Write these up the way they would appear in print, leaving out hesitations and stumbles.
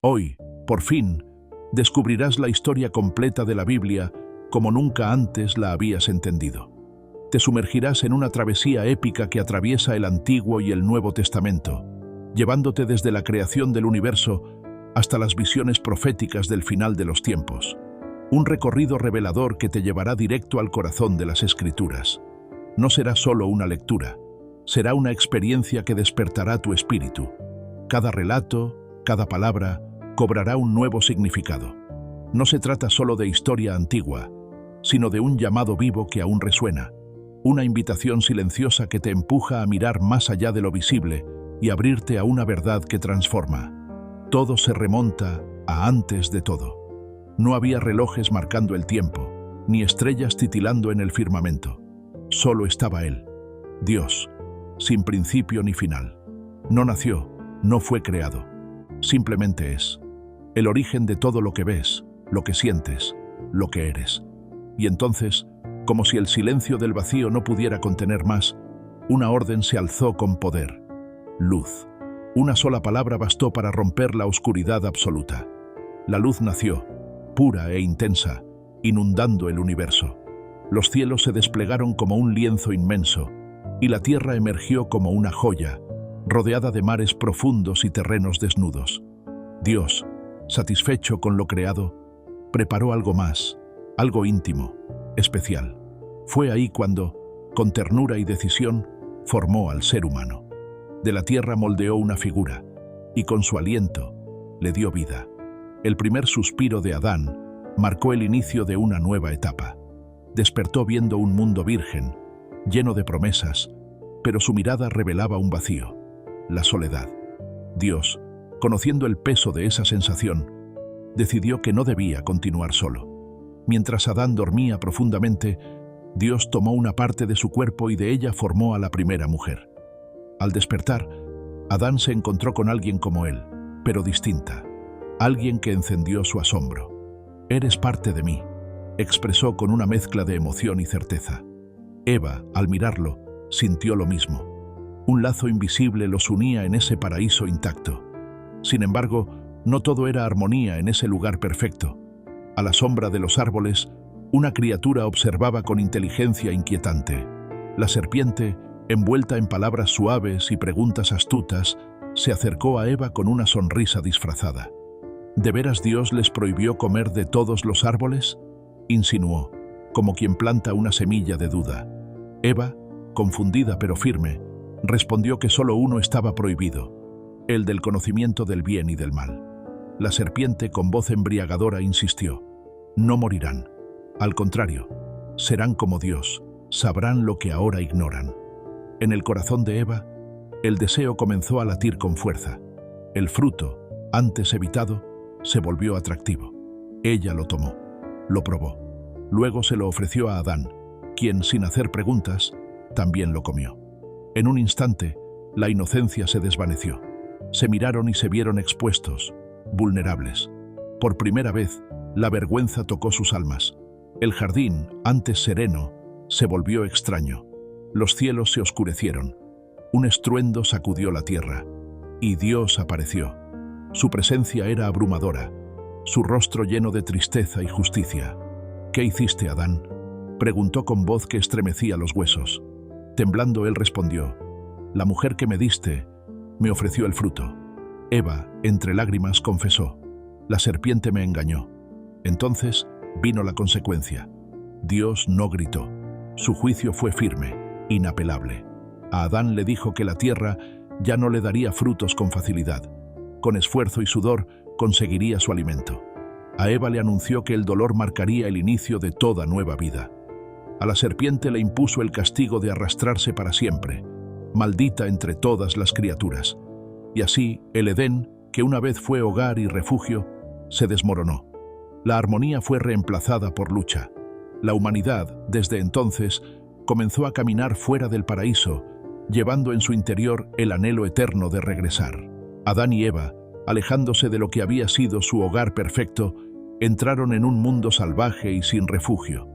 Hoy, por fin, descubrirás la historia completa de la Biblia como nunca antes la habías entendido. Te sumergirás en una travesía épica que atraviesa el Antiguo y el Nuevo Testamento, llevándote desde la creación del universo hasta las visiones proféticas del final de los tiempos. Un recorrido revelador que te llevará directo al corazón de las Escrituras. No será solo una lectura, será una experiencia que despertará tu espíritu. Cada relato, cada palabra, cobrará un nuevo significado. No se trata solo de historia antigua, sino de un llamado vivo que aún resuena, una invitación silenciosa que te empuja a mirar más allá de lo visible y abrirte a una verdad que transforma. Todo se remonta a antes de todo. No había relojes marcando el tiempo, ni estrellas titilando en el firmamento. Solo estaba Él, Dios, sin principio ni final. No nació, no fue creado, simplemente es. El origen de todo lo que ves, lo que sientes, lo que eres. Y entonces, como si el silencio del vacío no pudiera contener más, una orden se alzó con poder. Luz. Una sola palabra bastó para romper la oscuridad absoluta. La luz nació, pura e intensa, inundando el universo. Los cielos se desplegaron como un lienzo inmenso, y la tierra emergió como una joya, rodeada de mares profundos y terrenos desnudos. Dios, satisfecho con lo creado, preparó algo más, algo íntimo, especial. Fue ahí cuando, con ternura y decisión, formó al ser humano. De la tierra moldeó una figura, y con su aliento le dio vida. El primer suspiro de Adán marcó el inicio de una nueva etapa. Despertó viendo un mundo virgen, lleno de promesas, pero su mirada revelaba un vacío, la soledad. Dios, conociendo el peso de esa sensación, decidió que no debía continuar solo. Mientras Adán dormía profundamente, Dios tomó una parte de su cuerpo y de ella formó a la primera mujer. Al despertar, Adán se encontró con alguien como él, pero distinta, alguien que encendió su asombro. «Eres parte de mí», expresó con una mezcla de emoción y certeza. Eva, al mirarlo, sintió lo mismo. Un lazo invisible los unía en ese paraíso intacto. Sin embargo, no todo era armonía en ese lugar perfecto. A la sombra de los árboles, una criatura observaba con inteligencia inquietante. La serpiente, envuelta en palabras suaves y preguntas astutas, se acercó a Eva con una sonrisa disfrazada. ¿De veras Dios les prohibió comer de todos los árboles?, insinuó, como quien planta una semilla de duda. Eva, confundida pero firme, respondió que solo uno estaba prohibido, el del conocimiento del bien y del mal. La serpiente, con voz embriagadora, insistió: «No morirán. Al contrario, serán como Dios, sabrán lo que ahora ignoran». En el corazón de Eva, el deseo comenzó a latir con fuerza. El fruto, antes evitado, se volvió atractivo. Ella lo tomó, lo probó. Luego se lo ofreció a Adán, quien, sin hacer preguntas, también lo comió. En un instante, la inocencia se desvaneció. Se miraron y se vieron expuestos, vulnerables. Por primera vez, la vergüenza tocó sus almas. El jardín, antes sereno, se volvió extraño. Los cielos se oscurecieron. Un estruendo sacudió la tierra, y Dios apareció. Su presencia era abrumadora, su rostro lleno de tristeza y justicia. «¿Qué hiciste, Adán?», preguntó con voz que estremecía los huesos. Temblando él respondió: «La mujer que me diste me ofreció el fruto». Eva, entre lágrimas, confesó: «La serpiente me engañó». Entonces vino la consecuencia. Dios no gritó. Su juicio fue firme, inapelable. A Adán le dijo que la tierra ya no le daría frutos con facilidad. Con esfuerzo y sudor conseguiría su alimento. A Eva le anunció que el dolor marcaría el inicio de toda nueva vida. A la serpiente le impuso el castigo de arrastrarse para siempre, maldita entre todas las criaturas. Y así, el Edén, que una vez fue hogar y refugio, se desmoronó. La armonía fue reemplazada por lucha. La humanidad, desde entonces, comenzó a caminar fuera del paraíso, llevando en su interior el anhelo eterno de regresar. Adán y Eva, alejándose de lo que había sido su hogar perfecto, entraron en un mundo salvaje y sin refugio.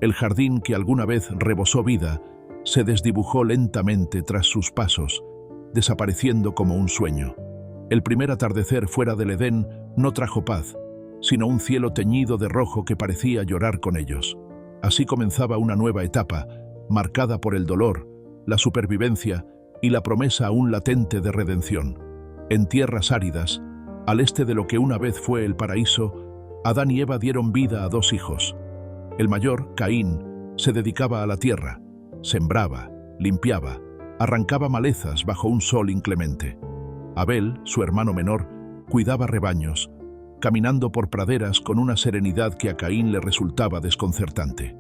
El jardín que alguna vez rebosó vida se desdibujó lentamente tras sus pasos, desapareciendo como un sueño. El primer atardecer fuera del Edén no trajo paz, sino un cielo teñido de rojo que parecía llorar con ellos. Así comenzaba una nueva etapa, marcada por el dolor, la supervivencia y la promesa aún latente de redención. En tierras áridas, al este de lo que una vez fue el paraíso, Adán y Eva dieron vida a 2 hijos. El mayor, Caín, se dedicaba a la tierra, sembraba, limpiaba, arrancaba malezas bajo un sol inclemente. Abel, su hermano menor, cuidaba rebaños, caminando por praderas con una serenidad que a Caín le resultaba desconcertante.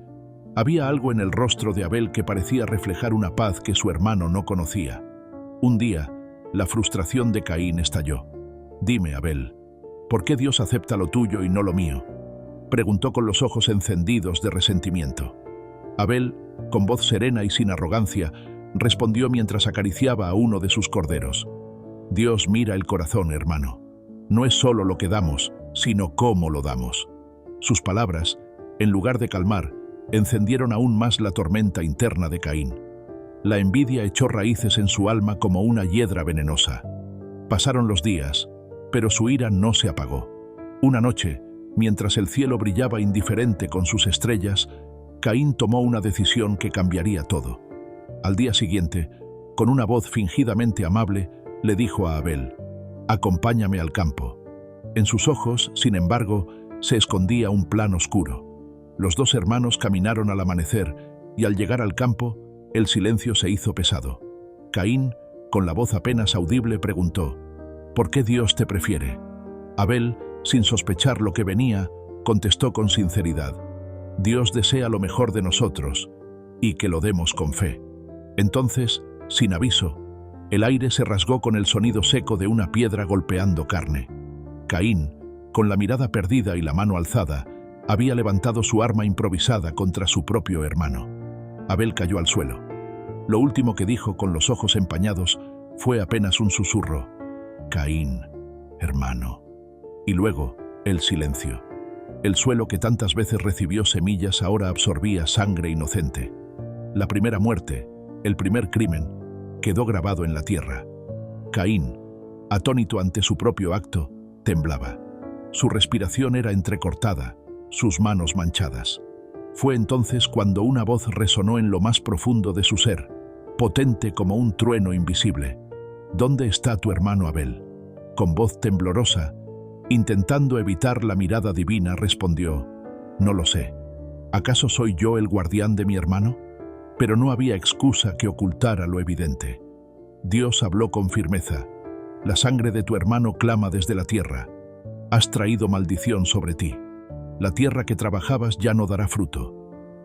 Había algo en el rostro de Abel que parecía reflejar una paz que su hermano no conocía. Un día, la frustración de Caín estalló. «Dime, Abel, ¿por qué Dios acepta lo tuyo y no lo mío?», preguntó con los ojos encendidos de resentimiento. Abel, con voz serena y sin arrogancia, respondió mientras acariciaba a uno de sus corderos: «Dios mira el corazón, hermano. No es solo lo que damos, sino cómo lo damos». Sus palabras, en lugar de calmar, encendieron aún más la tormenta interna de Caín. La envidia echó raíces en su alma como una hiedra venenosa. Pasaron los días, pero su ira no se apagó. Una noche, mientras el cielo brillaba indiferente con sus estrellas, Caín tomó una decisión que cambiaría todo. Al día siguiente, con una voz fingidamente amable, le dijo a Abel: «Acompáñame al campo». En sus ojos, sin embargo, se escondía un plan oscuro. Los 2 hermanos caminaron al amanecer y al llegar al campo, el silencio se hizo pesado. Caín, con la voz apenas audible, preguntó: «¿Por qué Dios te prefiere?». Abel, sin sospechar lo que venía, contestó con sinceridad: «Dios desea lo mejor de nosotros, y que lo demos con fe». Entonces, sin aviso, el aire se rasgó con el sonido seco de una piedra golpeando carne. Caín, con la mirada perdida y la mano alzada, había levantado su arma improvisada contra su propio hermano. Abel cayó al suelo. Lo último que dijo, con los ojos empañados, fue apenas un susurro: «Caín, hermano». Y luego, el silencio. El suelo que tantas veces recibió semillas ahora absorbía sangre inocente. La primera muerte, el primer crimen, quedó grabado en la tierra. Caín, atónito ante su propio acto, temblaba. Su respiración era entrecortada, sus manos manchadas. Fue entonces cuando una voz resonó en lo más profundo de su ser, potente como un trueno invisible: «¿Dónde está tu hermano Abel?». Con voz temblorosa, intentando evitar la mirada divina, respondió: «No lo sé. ¿Acaso soy yo el guardián de mi hermano?». Pero no había excusa que ocultara lo evidente. Dios habló con firmeza: «La sangre de tu hermano clama desde la tierra. Has traído maldición sobre ti. La tierra que trabajabas ya no dará fruto.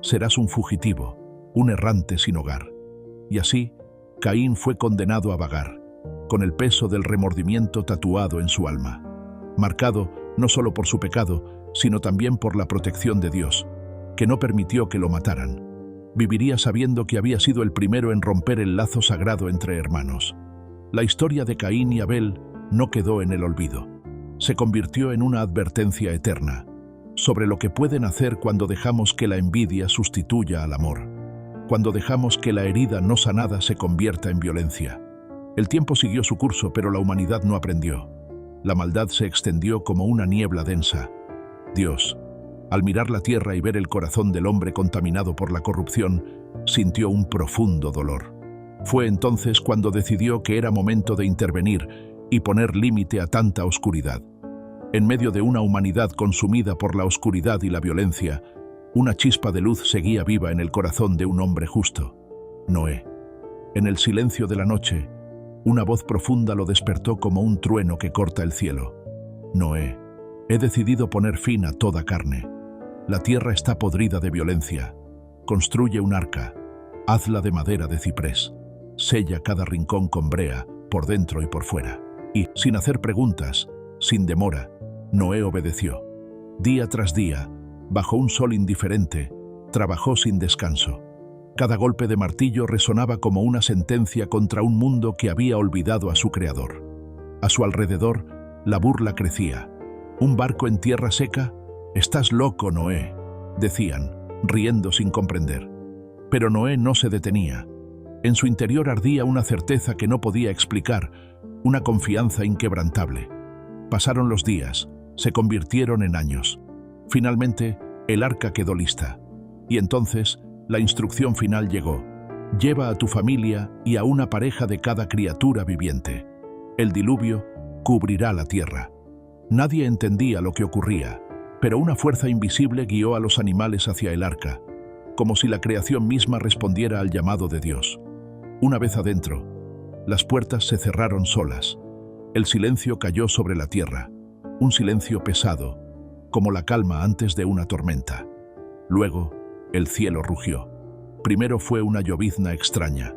Serás un fugitivo, un errante sin hogar». Y así, Caín fue condenado a vagar, con el peso del remordimiento tatuado en su alma, marcado no solo por su pecado, sino también por la protección de Dios, que no permitió que lo mataran. Viviría sabiendo que había sido el primero en romper el lazo sagrado entre hermanos. La historia de Caín y Abel no quedó en el olvido. Se convirtió en una advertencia eterna sobre lo que pueden hacer cuando dejamos que la envidia sustituya al amor, cuando dejamos que la herida no sanada se convierta en violencia. El tiempo siguió su curso, pero la humanidad no aprendió. La maldad se extendió como una niebla densa. Dios, al mirar la tierra y ver el corazón del hombre contaminado por la corrupción, sintió un profundo dolor. Fue entonces cuando decidió que era momento de intervenir y poner límite a tanta oscuridad. En medio de una humanidad consumida por la oscuridad y la violencia, una chispa de luz seguía viva en el corazón de un hombre justo: Noé. En el silencio de la noche, una voz profunda lo despertó como un trueno que corta el cielo: «Noé, he decidido poner fin a toda carne. La tierra está podrida de violencia. Construye un arca, hazla de madera de ciprés, sella cada rincón con brea, por dentro y por fuera». Y, sin hacer preguntas, sin demora, Noé obedeció. Día tras día, bajo un sol indiferente, trabajó sin descanso. Cada golpe de martillo resonaba como una sentencia contra un mundo que había olvidado a su creador. A su alrededor, la burla crecía. «¿Un barco en tierra seca? Estás loco, Noé», decían, riendo sin comprender. Pero Noé no se detenía. En su interior ardía una certeza que no podía explicar, una confianza inquebrantable. Pasaron los días, se convirtieron en años. Finalmente, el arca quedó lista. Y entonces, la instrucción final llegó. Lleva a tu familia y a una pareja de cada criatura viviente. El diluvio cubrirá la tierra. Nadie entendía lo que ocurría, pero una fuerza invisible guió a los animales hacia el arca, como si la creación misma respondiera al llamado de Dios. Una vez adentro, las puertas se cerraron solas. El silencio cayó sobre la tierra, un silencio pesado, como la calma antes de una tormenta. Luego, el cielo rugió. Primero fue una llovizna extraña,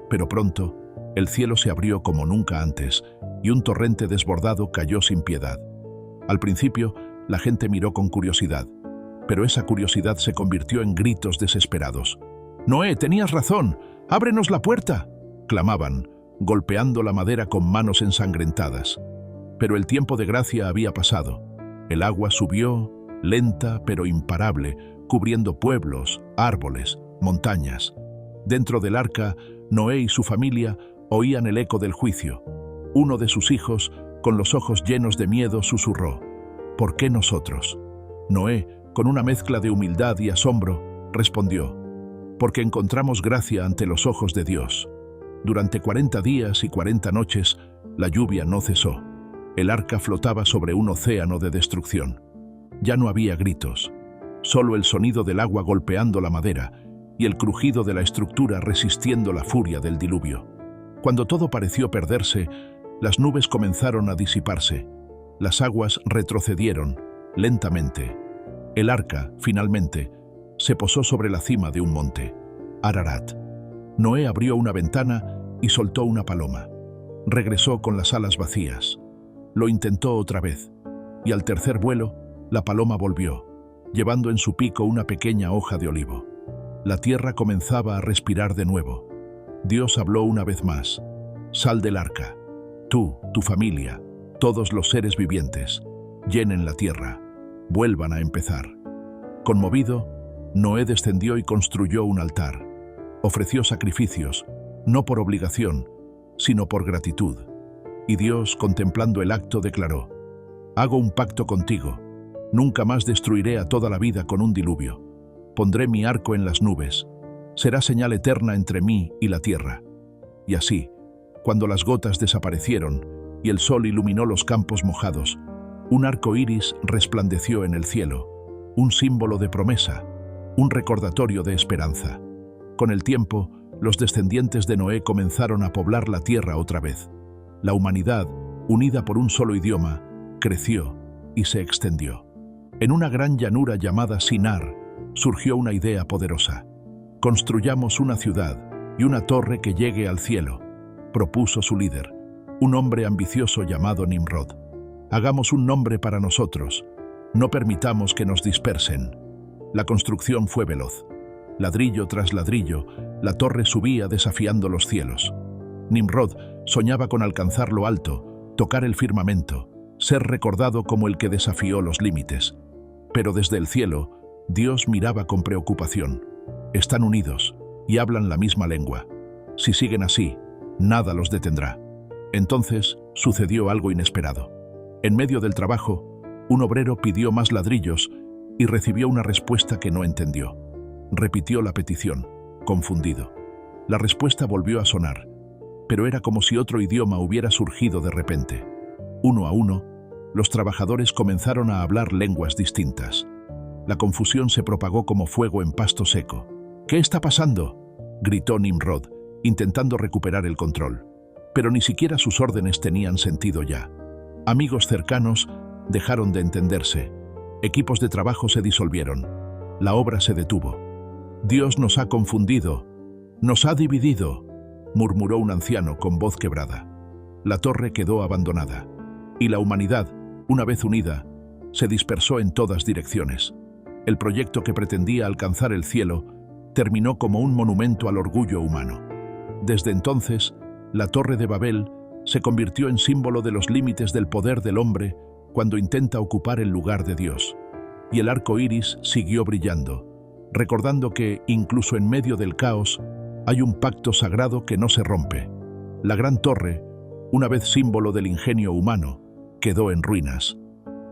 pero pronto, el cielo se abrió como nunca antes y un torrente desbordado cayó sin piedad. Al principio, la gente miró con curiosidad, pero esa curiosidad se convirtió en gritos desesperados. «Noé, tenías razón, ábrenos la puerta», clamaban, golpeando la madera con manos ensangrentadas. Pero el tiempo de gracia había pasado. El agua subió, lenta pero imparable, cubriendo pueblos, árboles, montañas. Dentro del arca, Noé y su familia oían el eco del juicio. Uno de sus hijos, con los ojos llenos de miedo, susurró: «¿Por qué nosotros?». Noé, con una mezcla de humildad y asombro, respondió: «Porque encontramos gracia ante los ojos de Dios». Durante 40 días y 40 noches, la lluvia no cesó. El arca flotaba sobre un océano de destrucción. Ya no había gritos, solo el sonido del agua golpeando la madera y el crujido de la estructura resistiendo la furia del diluvio. Cuando todo pareció perderse, las nubes comenzaron a disiparse. Las aguas retrocedieron, lentamente. El arca, finalmente, se posó sobre la cima de un monte, Ararat. Noé abrió una ventana y soltó una paloma. Regresó con las alas vacías. Lo intentó otra vez, y al tercer vuelo, la paloma volvió, llevando en su pico una pequeña hoja de olivo. La tierra comenzaba a respirar de nuevo. Dios habló una vez más: «Sal del arca. Tú, tu familia, todos los seres vivientes, llenen la tierra, vuelvan a empezar». Conmovido, Noé descendió y construyó un altar. Ofreció sacrificios, no por obligación, sino por gratitud. Y Dios, contemplando el acto, declaró: «Hago un pacto contigo. Nunca más destruiré a toda la vida con un diluvio. Pondré mi arco en las nubes. Será señal eterna entre mí y la tierra». Y así, cuando las gotas desaparecieron y el sol iluminó los campos mojados, un arco iris resplandeció en el cielo, un símbolo de promesa, un recordatorio de esperanza. Con el tiempo, los descendientes de Noé comenzaron a poblar la tierra otra vez. La humanidad, unida por un solo idioma, creció y se extendió. En una gran llanura llamada Sinar, surgió una idea poderosa. «Construyamos una ciudad y una torre que llegue al cielo», propuso su líder, un hombre ambicioso llamado Nimrod. «Hagamos un nombre para nosotros. No permitamos que nos dispersen». La construcción fue veloz. Ladrillo tras ladrillo, la torre subía desafiando los cielos. Nimrod soñaba con alcanzar lo alto, tocar el firmamento, ser recordado como el que desafió los límites. Pero desde el cielo, Dios miraba con preocupación. Están unidos y hablan la misma lengua. Si siguen así, nada los detendrá. Entonces sucedió algo inesperado. En medio del trabajo, un obrero pidió más ladrillos y recibió una respuesta que no entendió. Repitió la petición, confundido. La respuesta volvió a sonar, pero era como si otro idioma hubiera surgido de repente. Uno a uno, los trabajadores comenzaron a hablar lenguas distintas. La confusión se propagó como fuego en pasto seco. «¿Qué está pasando?», gritó Nimrod, intentando recuperar el control. Pero ni siquiera sus órdenes tenían sentido ya. Amigos cercanos dejaron de entenderse. Equipos de trabajo se disolvieron. La obra se detuvo. «Dios nos ha confundido, nos ha dividido», murmuró un anciano con voz quebrada. La torre quedó abandonada, y la humanidad, una vez unida, se dispersó en todas direcciones. El proyecto que pretendía alcanzar el cielo terminó como un monumento al orgullo humano. Desde entonces, la Torre de Babel se convirtió en símbolo de los límites del poder del hombre cuando intenta ocupar el lugar de Dios. Y el arco iris siguió brillando, recordando que, incluso en medio del caos, hay un pacto sagrado que no se rompe. La gran torre, una vez símbolo del ingenio humano, quedó en ruinas.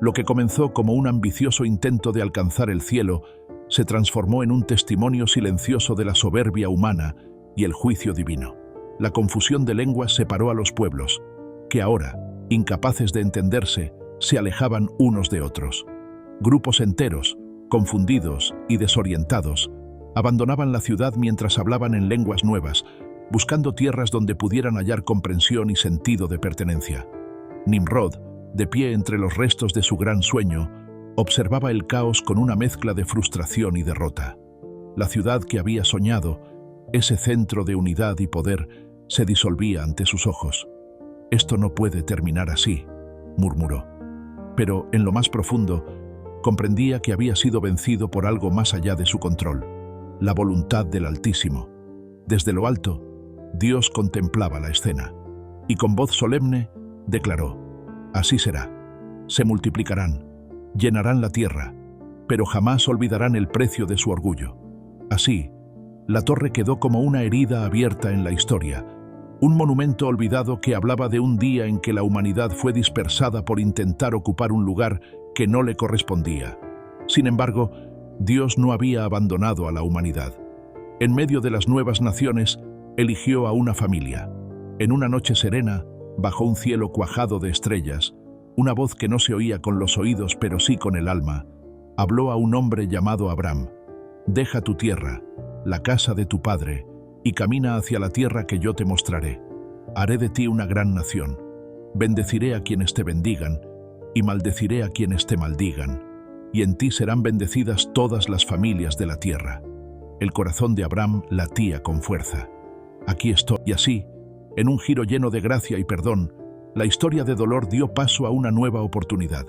Lo que comenzó como un ambicioso intento de alcanzar el cielo se transformó en un testimonio silencioso de la soberbia humana y el juicio divino. La confusión de lenguas separó a los pueblos, que ahora, incapaces de entenderse, se alejaban unos de otros. Grupos enteros, confundidos y desorientados, abandonaban la ciudad mientras hablaban en lenguas nuevas, buscando tierras donde pudieran hallar comprensión y sentido de pertenencia. Nimrod, de pie entre los restos de su gran sueño, observaba el caos con una mezcla de frustración y derrota. La ciudad que había soñado, ese centro de unidad y poder, se disolvía ante sus ojos. «Esto no puede terminar así», murmuró. Pero, en lo más profundo, comprendía que había sido vencido por algo más allá de su control, la voluntad del Altísimo. Desde lo alto, Dios contemplaba la escena, y con voz solemne declaró: «Así será. Se multiplicarán, llenarán la tierra, pero jamás olvidarán el precio de su orgullo». Así, la torre quedó como una herida abierta en la historia, un monumento olvidado que hablaba de un día en que la humanidad fue dispersada por intentar ocupar un lugar que no le correspondía. Sin embargo, Dios no había abandonado a la humanidad. En medio de las nuevas naciones, eligió a una familia. En una noche serena, bajo un cielo cuajado de estrellas, una voz que no se oía con los oídos pero sí con el alma, habló a un hombre llamado Abraham: «Deja tu tierra, la casa de tu padre, y camina hacia la tierra que yo te mostraré. Haré de ti una gran nación. Bendeciré a quienes te bendigan, y maldeciré a quienes te maldigan, y en ti serán bendecidas todas las familias de la tierra». El corazón de Abraham latía con fuerza. «Aquí estoy». Y así, en un giro lleno de gracia y perdón, la historia de dolor dio paso a una nueva oportunidad.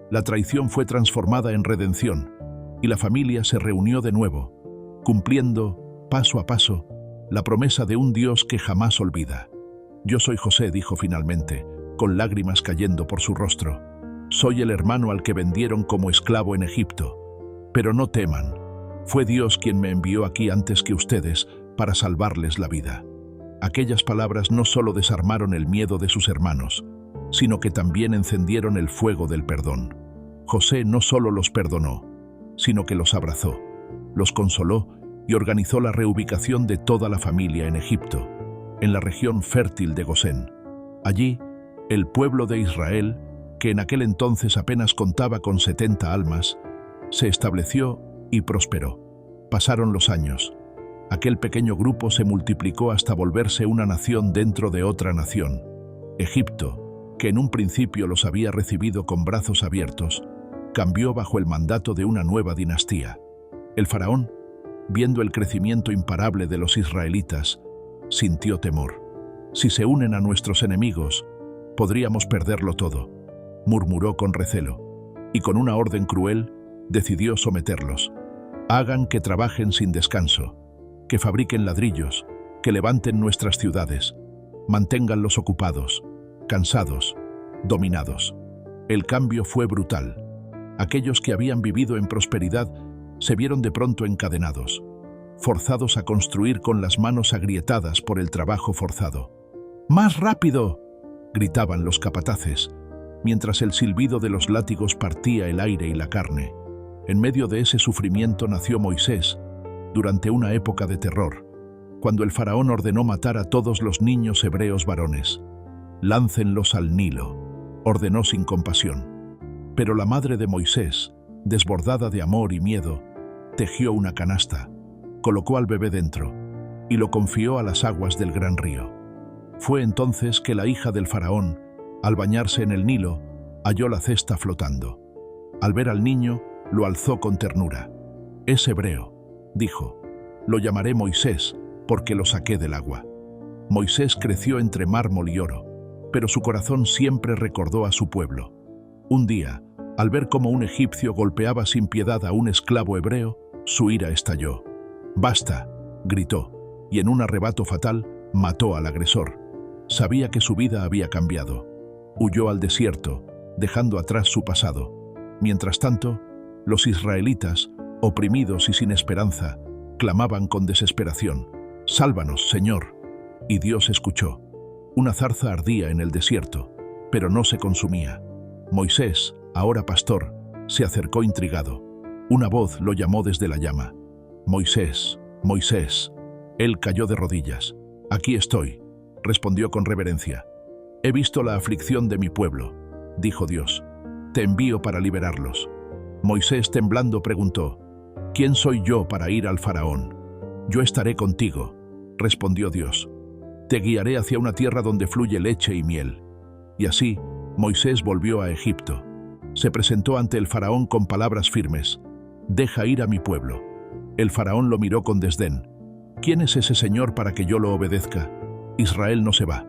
La traición fue transformada en redención, y la familia se reunió de nuevo, cumpliendo, paso a paso, la promesa de un Dios que jamás olvida. «Yo soy José», dijo finalmente, con lágrimas cayendo por su rostro. «Soy el hermano al que vendieron como esclavo en Egipto. Pero no teman, fue Dios quien me envió aquí antes que ustedes para salvarles la vida». Aquellas palabras no solo desarmaron el miedo de sus hermanos, sino que también encendieron el fuego del perdón. José no solo los perdonó, sino que los abrazó, los consoló y organizó la reubicación de toda la familia en Egipto, en la región fértil de Gosén. Allí, el pueblo de Israel, que en aquel entonces apenas contaba con 70 almas, se estableció y prosperó. Pasaron los años. Aquel pequeño grupo se multiplicó hasta volverse una nación dentro de otra nación. Egipto, que en un principio los había recibido con brazos abiertos, cambió bajo el mandato de una nueva dinastía. El faraón, viendo el crecimiento imparable de los israelitas, sintió temor. «Si se unen a nuestros enemigos, podríamos perderlo todo», murmuró con recelo, y con una orden cruel decidió someterlos. «Hagan que trabajen sin descanso, que fabriquen ladrillos, que levanten nuestras ciudades, manténganlos ocupados, cansados, dominados». El cambio fue brutal. Aquellos que habían vivido en prosperidad se vieron de pronto encadenados, forzados a construir con las manos agrietadas por el trabajo forzado. «¡Más rápido!», gritaban los capataces, mientras el silbido de los látigos partía el aire y la carne. En medio de ese sufrimiento nació Moisés, durante una época de terror, cuando el faraón ordenó matar a todos los niños hebreos varones. «Láncenlos al Nilo», ordenó sin compasión. Pero la madre de Moisés, desbordada de amor y miedo, tejió una canasta, colocó al bebé dentro y lo confió a las aguas del gran río. Fue entonces que la hija del faraón, al bañarse en el Nilo, halló la cesta flotando. Al ver al niño, lo alzó con ternura. «Es hebreo», dijo. «Lo llamaré Moisés, porque lo saqué del agua». Moisés creció entre mármol y oro, pero su corazón siempre recordó a su pueblo. Un día, al ver cómo un egipcio golpeaba sin piedad a un esclavo hebreo, su ira estalló. «¡Basta!», gritó, y en un arrebato fatal mató al agresor. Sabía que su vida había cambiado. Huyó al desierto, dejando atrás su pasado. Mientras tanto, los israelitas, oprimidos y sin esperanza, clamaban con desesperación: «Sálvanos, Señor». Y Dios escuchó. Una zarza ardía en el desierto, pero no se consumía. Moisés, ahora pastor, se acercó intrigado. Una voz lo llamó desde la llama. Moisés, Moisés. Él cayó de rodillas. Aquí estoy, respondió con reverencia. He visto la aflicción de mi pueblo, dijo Dios. Te envío para liberarlos. Moisés, temblando, preguntó, ¿quién soy yo para ir al faraón? Yo estaré contigo, respondió Dios. Te guiaré hacia una tierra donde fluye leche y miel. Y así, Moisés volvió a Egipto. Se presentó ante el faraón con palabras firmes. Deja ir a mi pueblo. El faraón lo miró con desdén. ¿Quién es ese señor para que yo lo obedezca? Israel no se va.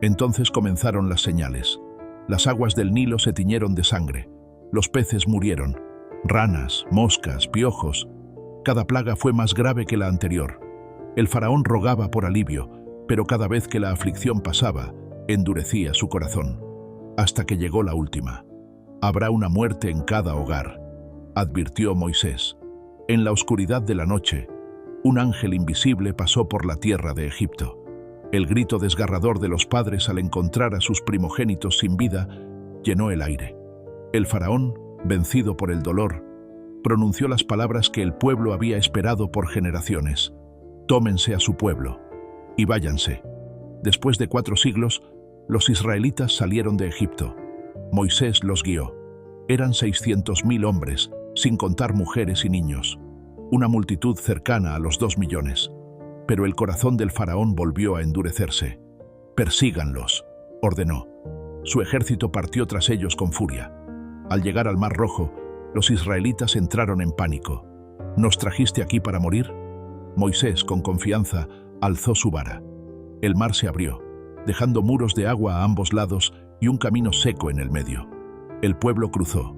Entonces comenzaron las señales. Las aguas del Nilo se tiñeron de sangre. Los peces murieron. Ranas, moscas, piojos. Cada plaga fue más grave que la anterior. El faraón rogaba por alivio, pero cada vez que la aflicción pasaba, endurecía su corazón. Hasta que llegó la última. Habrá una muerte en cada hogar, advirtió Moisés. En la oscuridad de la noche, un ángel invisible pasó por la tierra de Egipto. El grito desgarrador de los padres al encontrar a sus primogénitos sin vida llenó el aire. El faraón, vencido por el dolor, pronunció las palabras que el pueblo había esperado por generaciones. Tómense a su pueblo y váyanse. Después de 4 siglos, los israelitas salieron de Egipto. Moisés los guió. Eran 600.000 hombres, sin contar mujeres y niños. Una multitud cercana a los 2 millones. Pero el corazón del faraón volvió a endurecerse. «Persíganlos», ordenó. Su ejército partió tras ellos con furia. Al llegar al Mar Rojo, los israelitas entraron en pánico. ¿Nos trajiste aquí para morir? Moisés, con confianza, alzó su vara. El mar se abrió, dejando muros de agua a ambos lados y un camino seco en el medio. El pueblo cruzó.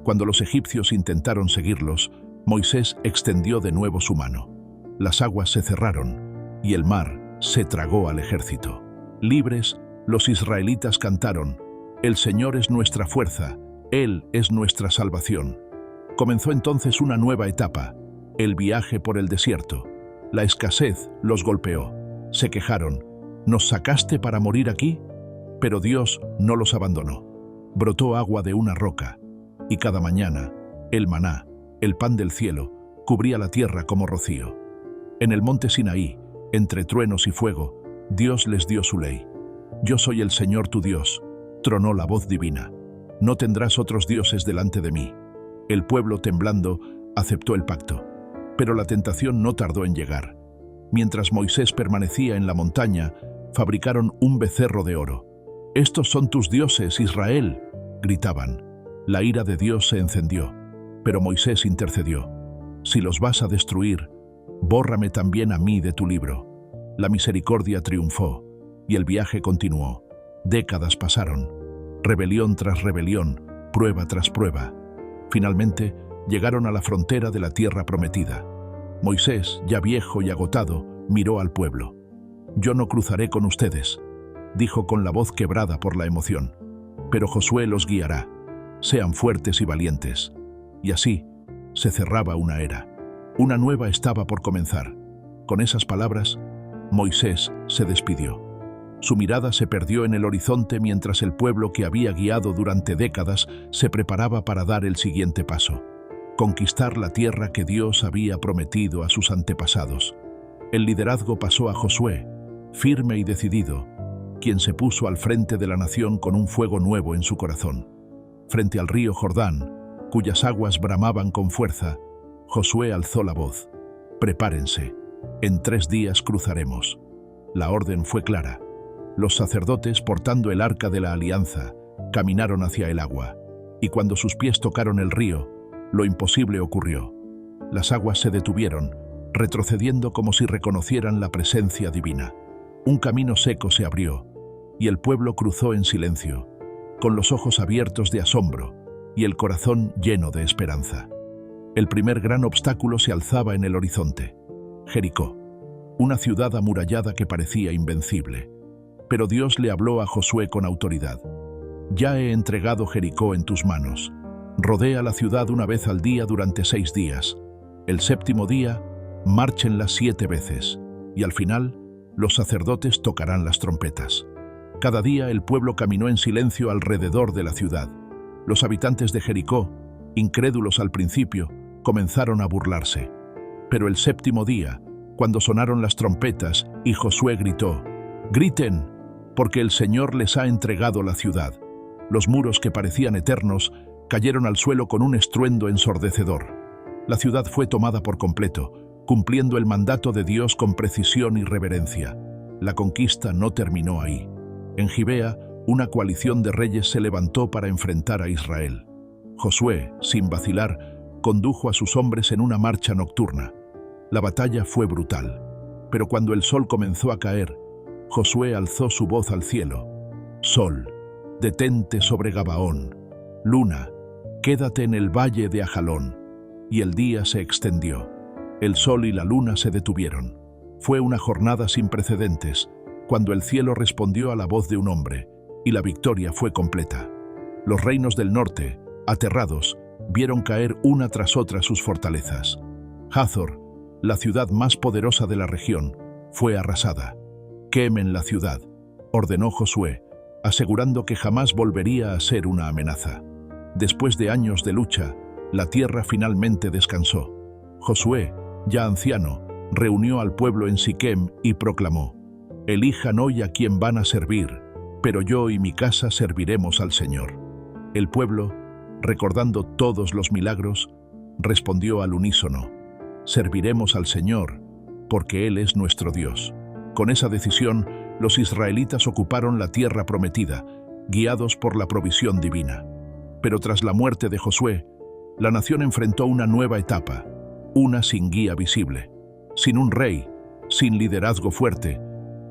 Cuando los egipcios intentaron seguirlos, Moisés extendió de nuevo su mano. Las aguas se cerraron y el mar se tragó al ejército. Libres, los israelitas cantaron: «El Señor es nuestra fuerza, Él es nuestra salvación». Comenzó entonces una nueva etapa, el viaje por el desierto. La escasez los golpeó. Se quejaron: «¿Nos sacaste para morir aquí?». Pero Dios no los abandonó. Brotó agua de una roca, y cada mañana, el maná, el pan del cielo, cubría la tierra como rocío. En el monte Sinaí, entre truenos y fuego, Dios les dio su ley. «Yo soy el Señor tu Dios», tronó la voz divina. «No tendrás otros dioses delante de mí». El pueblo, temblando, aceptó el pacto. Pero la tentación no tardó en llegar. Mientras Moisés permanecía en la montaña, fabricaron un becerro de oro. «Estos son tus dioses, Israel», gritaban. La ira de Dios se encendió, pero Moisés intercedió. «Si los vas a destruir, bórrame también a mí de tu libro». La misericordia triunfó, y el viaje continuó. Décadas pasaron, rebelión tras rebelión, prueba tras prueba. Finalmente, llegaron a la frontera de la tierra prometida. Moisés, ya viejo y agotado, miró al pueblo. «Yo no cruzaré con ustedes», dijo con la voz quebrada por la emoción. «Pero Josué los guiará. Sean fuertes y valientes». Y así se cerraba una era. Una nueva estaba por comenzar. Con esas palabras, Moisés se despidió. Su mirada se perdió en el horizonte mientras el pueblo que había guiado durante décadas se preparaba para dar el siguiente paso: conquistar la tierra que Dios había prometido a sus antepasados. El liderazgo pasó a Josué, firme y decidido, quien se puso al frente de la nación con un fuego nuevo en su corazón. Frente al río Jordán, cuyas aguas bramaban con fuerza, Josué alzó la voz: «Prepárense, en 3 días cruzaremos». La orden fue clara. Los sacerdotes, portando el arca de la alianza, caminaron hacia el agua, y cuando sus pies tocaron el río, lo imposible ocurrió. Las aguas se detuvieron, retrocediendo como si reconocieran la presencia divina. Un camino seco se abrió, y el pueblo cruzó en silencio, con los ojos abiertos de asombro y el corazón lleno de esperanza. El primer gran obstáculo se alzaba en el horizonte: Jericó, una ciudad amurallada que parecía invencible. Pero Dios le habló a Josué con autoridad: «Ya he entregado Jericó en tus manos. Rodea la ciudad una vez al día durante 6 días. El 7º día, márchenla 7 veces, y al final, los sacerdotes tocarán las trompetas». Cada día el pueblo caminó en silencio alrededor de la ciudad. Los habitantes de Jericó, incrédulos al principio, comenzaron a burlarse. Pero el séptimo día, cuando sonaron las trompetas y Josué gritó: «¡Griten! Porque el Señor les ha entregado la ciudad». Los muros que parecían eternos cayeron al suelo con un estruendo ensordecedor. La ciudad fue tomada por completo, cumpliendo el mandato de Dios con precisión y reverencia. La conquista no terminó ahí. En Gibea, una coalición de reyes se levantó para enfrentar a Israel. Josué, sin vacilar, condujo a sus hombres en una marcha nocturna. La batalla fue brutal, pero cuando el sol comenzó a caer, Josué alzó su voz al cielo: «Sol, detente sobre Gabaón. Luna, quédate en el valle de Ajalón». Y el día se extendió. El sol y la luna se detuvieron. Fue una jornada sin precedentes, cuando el cielo respondió a la voz de un hombre, y la victoria fue completa. Los reinos del norte, aterrados, vieron caer una tras otra sus fortalezas. Hazor, la ciudad más poderosa de la región, fue arrasada. «Quemen la ciudad», ordenó Josué, asegurando que jamás volvería a ser una amenaza. Después de años de lucha, la tierra finalmente descansó. Josué, ya anciano, reunió al pueblo en Siquem y proclamó: «Elijan hoy a quien van a servir, pero yo y mi casa serviremos al Señor». El pueblo, recordando todos los milagros, respondió al unísono: «Serviremos al Señor, porque Él es nuestro Dios». Con esa decisión, los israelitas ocuparon la tierra prometida, guiados por la provisión divina. Pero tras la muerte de Josué, la nación enfrentó una nueva etapa, una sin guía visible. Sin un rey, sin liderazgo fuerte,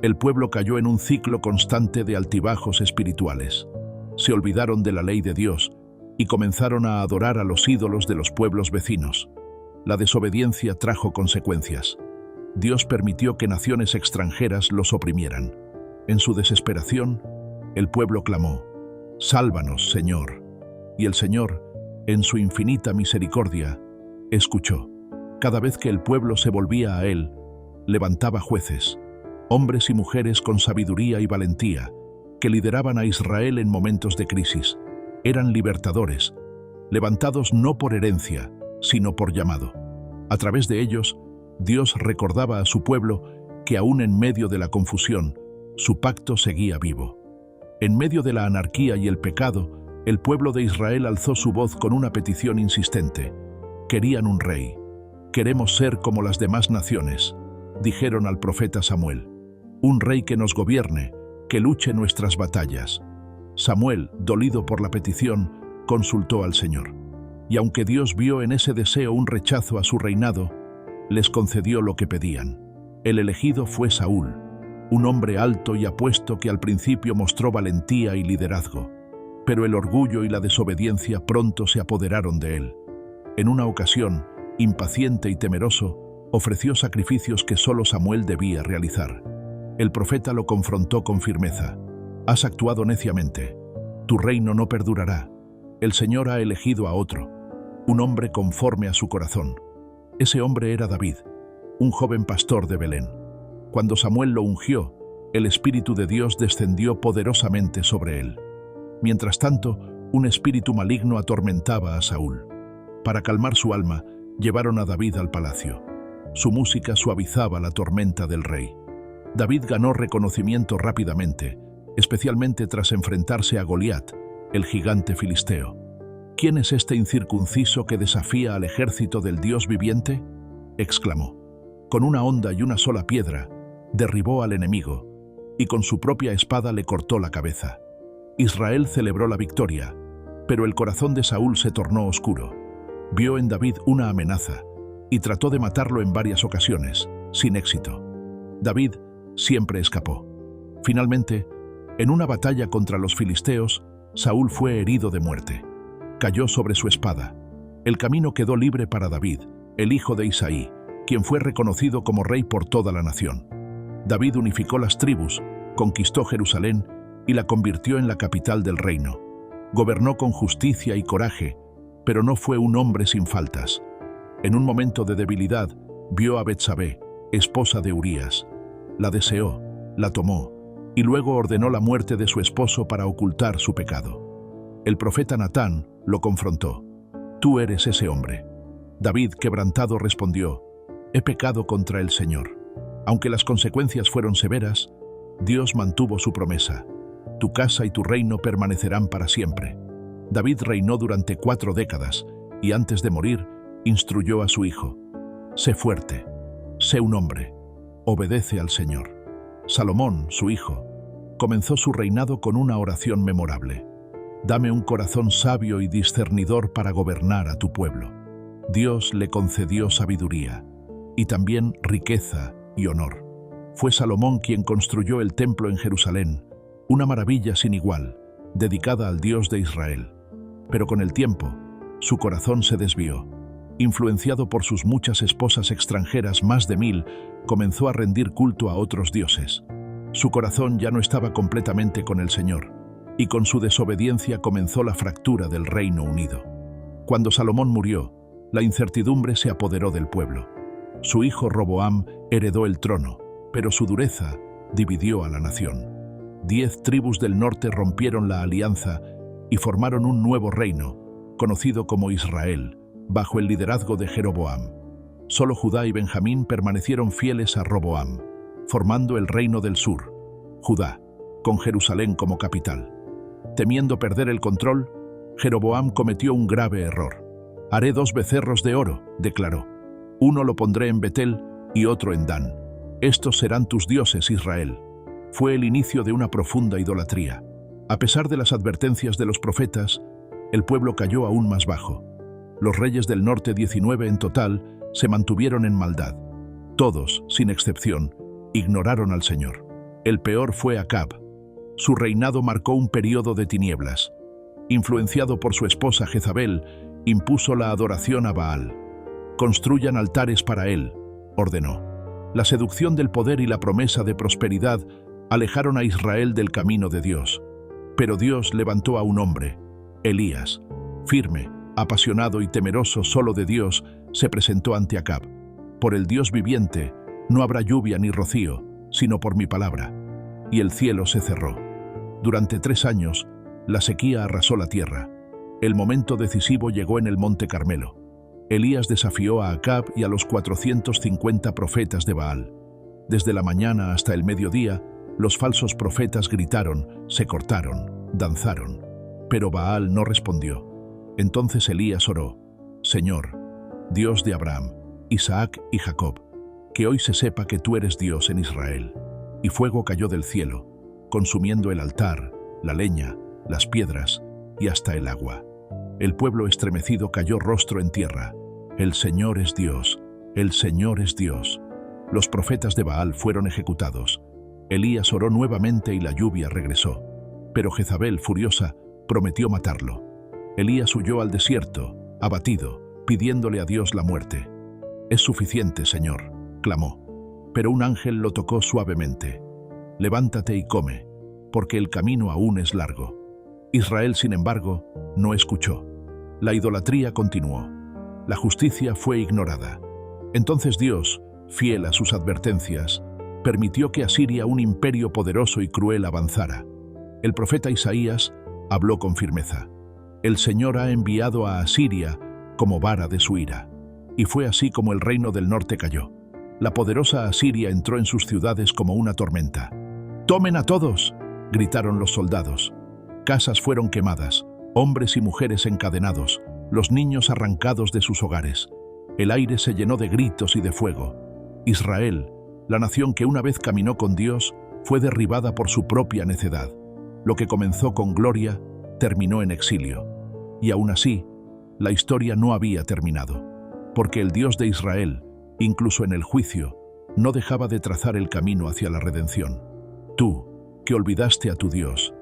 el pueblo cayó en un ciclo constante de altibajos espirituales. Se olvidaron de la ley de Dios y comenzaron a adorar a los ídolos de los pueblos vecinos. La desobediencia trajo consecuencias. Dios permitió que naciones extranjeras los oprimieran. En su desesperación, el pueblo clamó: «Sálvanos, Señor». Y el Señor, en su infinita misericordia, escuchó. Cada vez que el pueblo se volvía a Él, levantaba jueces, hombres y mujeres con sabiduría y valentía, que lideraban a Israel en momentos de crisis. Eran libertadores, levantados no por herencia, sino por llamado. A través de ellos, Dios recordaba a su pueblo que aún en medio de la confusión, su pacto seguía vivo. En medio de la anarquía y el pecado, el pueblo de Israel alzó su voz con una petición insistente. Querían un rey. «Queremos ser como las demás naciones», dijeron al profeta Samuel. «Un rey que nos gobierne, que luche nuestras batallas». Samuel, dolido por la petición, consultó al Señor. Y aunque Dios vio en ese deseo un rechazo a su reinado, les concedió lo que pedían. El elegido fue Saúl, un hombre alto y apuesto que al principio mostró valentía y liderazgo. Pero el orgullo y la desobediencia pronto se apoderaron de él. En una ocasión, impaciente y temeroso, ofreció sacrificios que solo Samuel debía realizar. El profeta lo confrontó con firmeza. «Has actuado neciamente. Tu reino no perdurará. El Señor ha elegido a otro, un hombre conforme a su corazón». Ese hombre era David, un joven pastor de Belén. Cuando Samuel lo ungió, el Espíritu de Dios descendió poderosamente sobre él. Mientras tanto, un espíritu maligno atormentaba a Saúl. Para calmar su alma, llevaron a David al palacio. Su música suavizaba la tormenta del rey. David ganó reconocimiento rápidamente, especialmente tras enfrentarse a Goliat, el gigante filisteo. «¿Quién es este incircunciso que desafía al ejército del Dios viviente?», exclamó. Con una honda y una sola piedra, derribó al enemigo, y con su propia espada le cortó la cabeza. Israel celebró la victoria, pero el corazón de Saúl se tornó oscuro. Vio en David una amenaza y trató de matarlo en varias ocasiones, sin éxito. David siempre escapó. Finalmente, en una batalla contra los filisteos, Saúl fue herido de muerte. Cayó sobre su espada. El camino quedó libre para David, el hijo de Isaí, quien fue reconocido como rey por toda la nación. David unificó las tribus, conquistó Jerusalén y la convirtió en la capital del reino. Gobernó con justicia y coraje, pero no fue un hombre sin faltas. En un momento de debilidad, vio a Betsabé, esposa de Urías. La deseó, la tomó, y luego ordenó la muerte de su esposo para ocultar su pecado. El profeta Natán lo confrontó. «Tú eres ese hombre». David, quebrantado, respondió: «He pecado contra el Señor». Aunque las consecuencias fueron severas, Dios mantuvo su promesa: «Tu casa y tu reino permanecerán para siempre». David reinó durante 4 décadas y antes de morir instruyó a su hijo: «Sé fuerte, sé un hombre, obedece al Señor». Salomón, su hijo, comenzó su reinado con una oración memorable: «Dame un corazón sabio y discernidor para gobernar a tu pueblo». Dios le concedió sabiduría y también riqueza y honor. Fue Salomón quien construyó el templo en Jerusalén, una maravilla sin igual, dedicada al Dios de Israel. Pero con el tiempo, su corazón se desvió. Influenciado por sus muchas esposas extranjeras, más de 1000, comenzó a rendir culto a otros dioses. Su corazón ya no estaba completamente con el Señor, y con su desobediencia comenzó la fractura del Reino Unido. Cuando Salomón murió, la incertidumbre se apoderó del pueblo. Su hijo Roboam heredó el trono, pero su dureza dividió a la nación. 10 tribus del norte rompieron la alianza y formaron un nuevo reino, conocido como Israel, bajo el liderazgo de Jeroboam. Solo Judá y Benjamín permanecieron fieles a Roboam, formando el reino del sur, Judá, con Jerusalén como capital. Temiendo perder el control, Jeroboam cometió un grave error. «Haré 2 becerros de oro», declaró. «Uno lo pondré en Betel y otro en Dan. Estos serán tus dioses, Israel». Fue el inicio de una profunda idolatría. A pesar de las advertencias de los profetas, el pueblo cayó aún más bajo. Los reyes del norte, 19 en total, se mantuvieron en maldad. Todos, sin excepción, ignoraron al Señor. El peor fue Acab. Su reinado marcó un periodo de tinieblas. Influenciado por su esposa Jezabel, impuso la adoración a Baal. «Construyan altares para él», ordenó. La seducción del poder y la promesa de prosperidad alejaron a Israel del camino de Dios. Pero Dios levantó a un hombre, Elías. Firme, apasionado y temeroso solo de Dios, se presentó ante Acab. «Por el Dios viviente, no habrá lluvia ni rocío, sino por mi palabra». Y el cielo se cerró. Durante 3 años, la sequía arrasó la tierra. El momento decisivo llegó en el Monte Carmelo. Elías desafió a Acab y a los 450 profetas de Baal. Desde la mañana hasta el mediodía, los falsos profetas gritaron, se cortaron, danzaron. Pero Baal no respondió. Entonces Elías oró: «Señor, Dios de Abraham, Isaac y Jacob, que hoy se sepa que tú eres Dios en Israel». Y fuego cayó del cielo, consumiendo el altar, la leña, las piedras y hasta el agua. El pueblo estremecido cayó rostro en tierra. «El Señor es Dios, el Señor es Dios». Los profetas de Baal fueron ejecutados. Elías oró nuevamente y la lluvia regresó. Pero Jezabel, furiosa, prometió matarlo. Elías huyó al desierto, abatido, pidiéndole a Dios la muerte. «Es suficiente, Señor», clamó. Pero un ángel lo tocó suavemente. «Levántate y come, porque el camino aún es largo». Israel, sin embargo, no escuchó. La idolatría continuó. La justicia fue ignorada. Entonces Dios, fiel a sus advertencias, permitió que Asiria, un imperio poderoso y cruel, avanzara. El profeta Isaías habló con firmeza: «El Señor ha enviado a Asiria como vara de su ira». Y fue así como el reino del norte cayó. La poderosa Asiria entró en sus ciudades como una tormenta. «¡Tomen a todos!», gritaron los soldados. Casas fueron quemadas, hombres y mujeres encadenados, los niños arrancados de sus hogares. El aire se llenó de gritos y de fuego. Israel, la nación que una vez caminó con Dios, fue derribada por su propia necedad. Lo que comenzó con gloria, terminó en exilio. Y aún así, la historia no había terminado, porque el Dios de Israel, incluso en el juicio, no dejaba de trazar el camino hacia la redención. Tú, que olvidaste a tu Dios,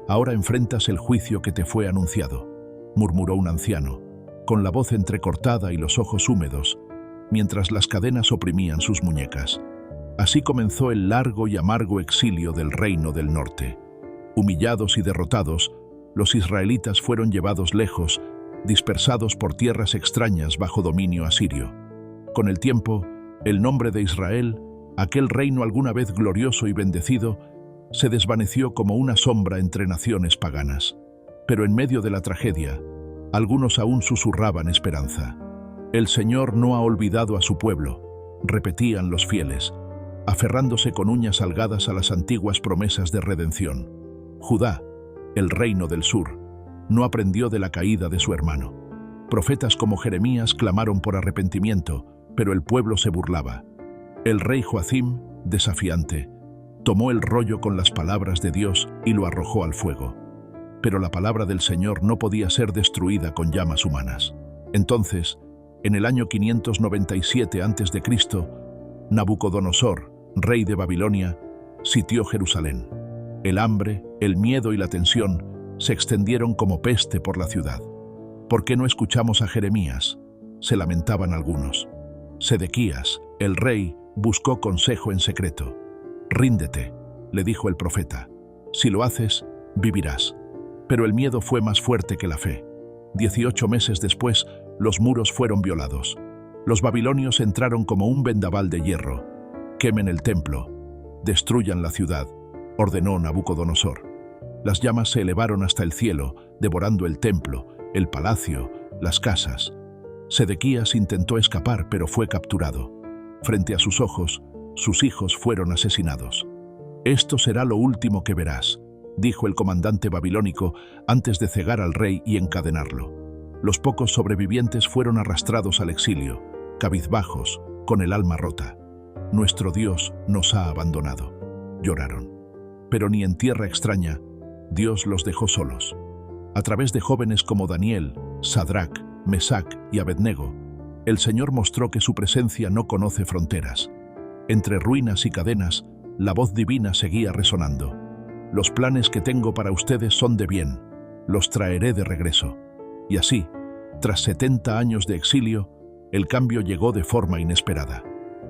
ahora enfrentas el juicio que te fue anunciado, murmuró un anciano, con la voz entrecortada y los ojos húmedos, mientras las cadenas oprimían sus muñecas. Así comenzó el largo y amargo exilio del reino del norte. Humillados y derrotados, los israelitas fueron llevados lejos, dispersados por tierras extrañas bajo dominio asirio. Con el tiempo, el nombre de Israel, aquel reino alguna vez glorioso y bendecido, se desvaneció como una sombra entre naciones paganas. Pero en medio de la tragedia, algunos aún susurraban esperanza. El Señor no ha olvidado a su pueblo, repetían los fieles, aferrándose con uñas algadas a las antiguas promesas de redención. Judá, el reino del sur, no aprendió de la caída de su hermano. Profetas como Jeremías clamaron por arrepentimiento, pero el pueblo se burlaba. El rey Joacim, desafiante, tomó el rollo con las palabras de Dios y lo arrojó al fuego. Pero la palabra del Señor no podía ser destruida con llamas humanas. Entonces, en el año 597 a.C., Nabucodonosor, rey de Babilonia, sitió Jerusalén. El hambre, el miedo y la tensión se extendieron como peste por la ciudad. ¿Por qué no escuchamos a Jeremías?, se lamentaban algunos. Sedequías, el rey, buscó consejo en secreto. «Ríndete», le dijo el profeta. «Si lo haces, vivirás». Pero el miedo fue más fuerte que la fe. 18 meses después, los muros fueron violados. Los babilonios entraron como un vendaval de hierro. «Quemen el templo, destruyan la ciudad», ordenó Nabucodonosor. Las llamas se elevaron hasta el cielo, devorando el templo, el palacio, las casas. Sedequías intentó escapar, pero fue capturado. Frente a sus ojos, sus hijos fueron asesinados. «Esto será lo último que verás», dijo el comandante babilónico antes de cegar al rey y encadenarlo. Los pocos sobrevivientes fueron arrastrados al exilio, cabizbajos, con el alma rota. «Nuestro Dios nos ha abandonado», lloraron. Pero ni en tierra extraña, Dios los dejó solos. A través de jóvenes como Daniel, Sadrac, Mesac y Abednego, el Señor mostró que su presencia no conoce fronteras. Entre ruinas y cadenas, la voz divina seguía resonando. «Los planes que tengo para ustedes son de bien, los traeré de regreso». Y así, tras 70 años de exilio, el cambio llegó de forma inesperada.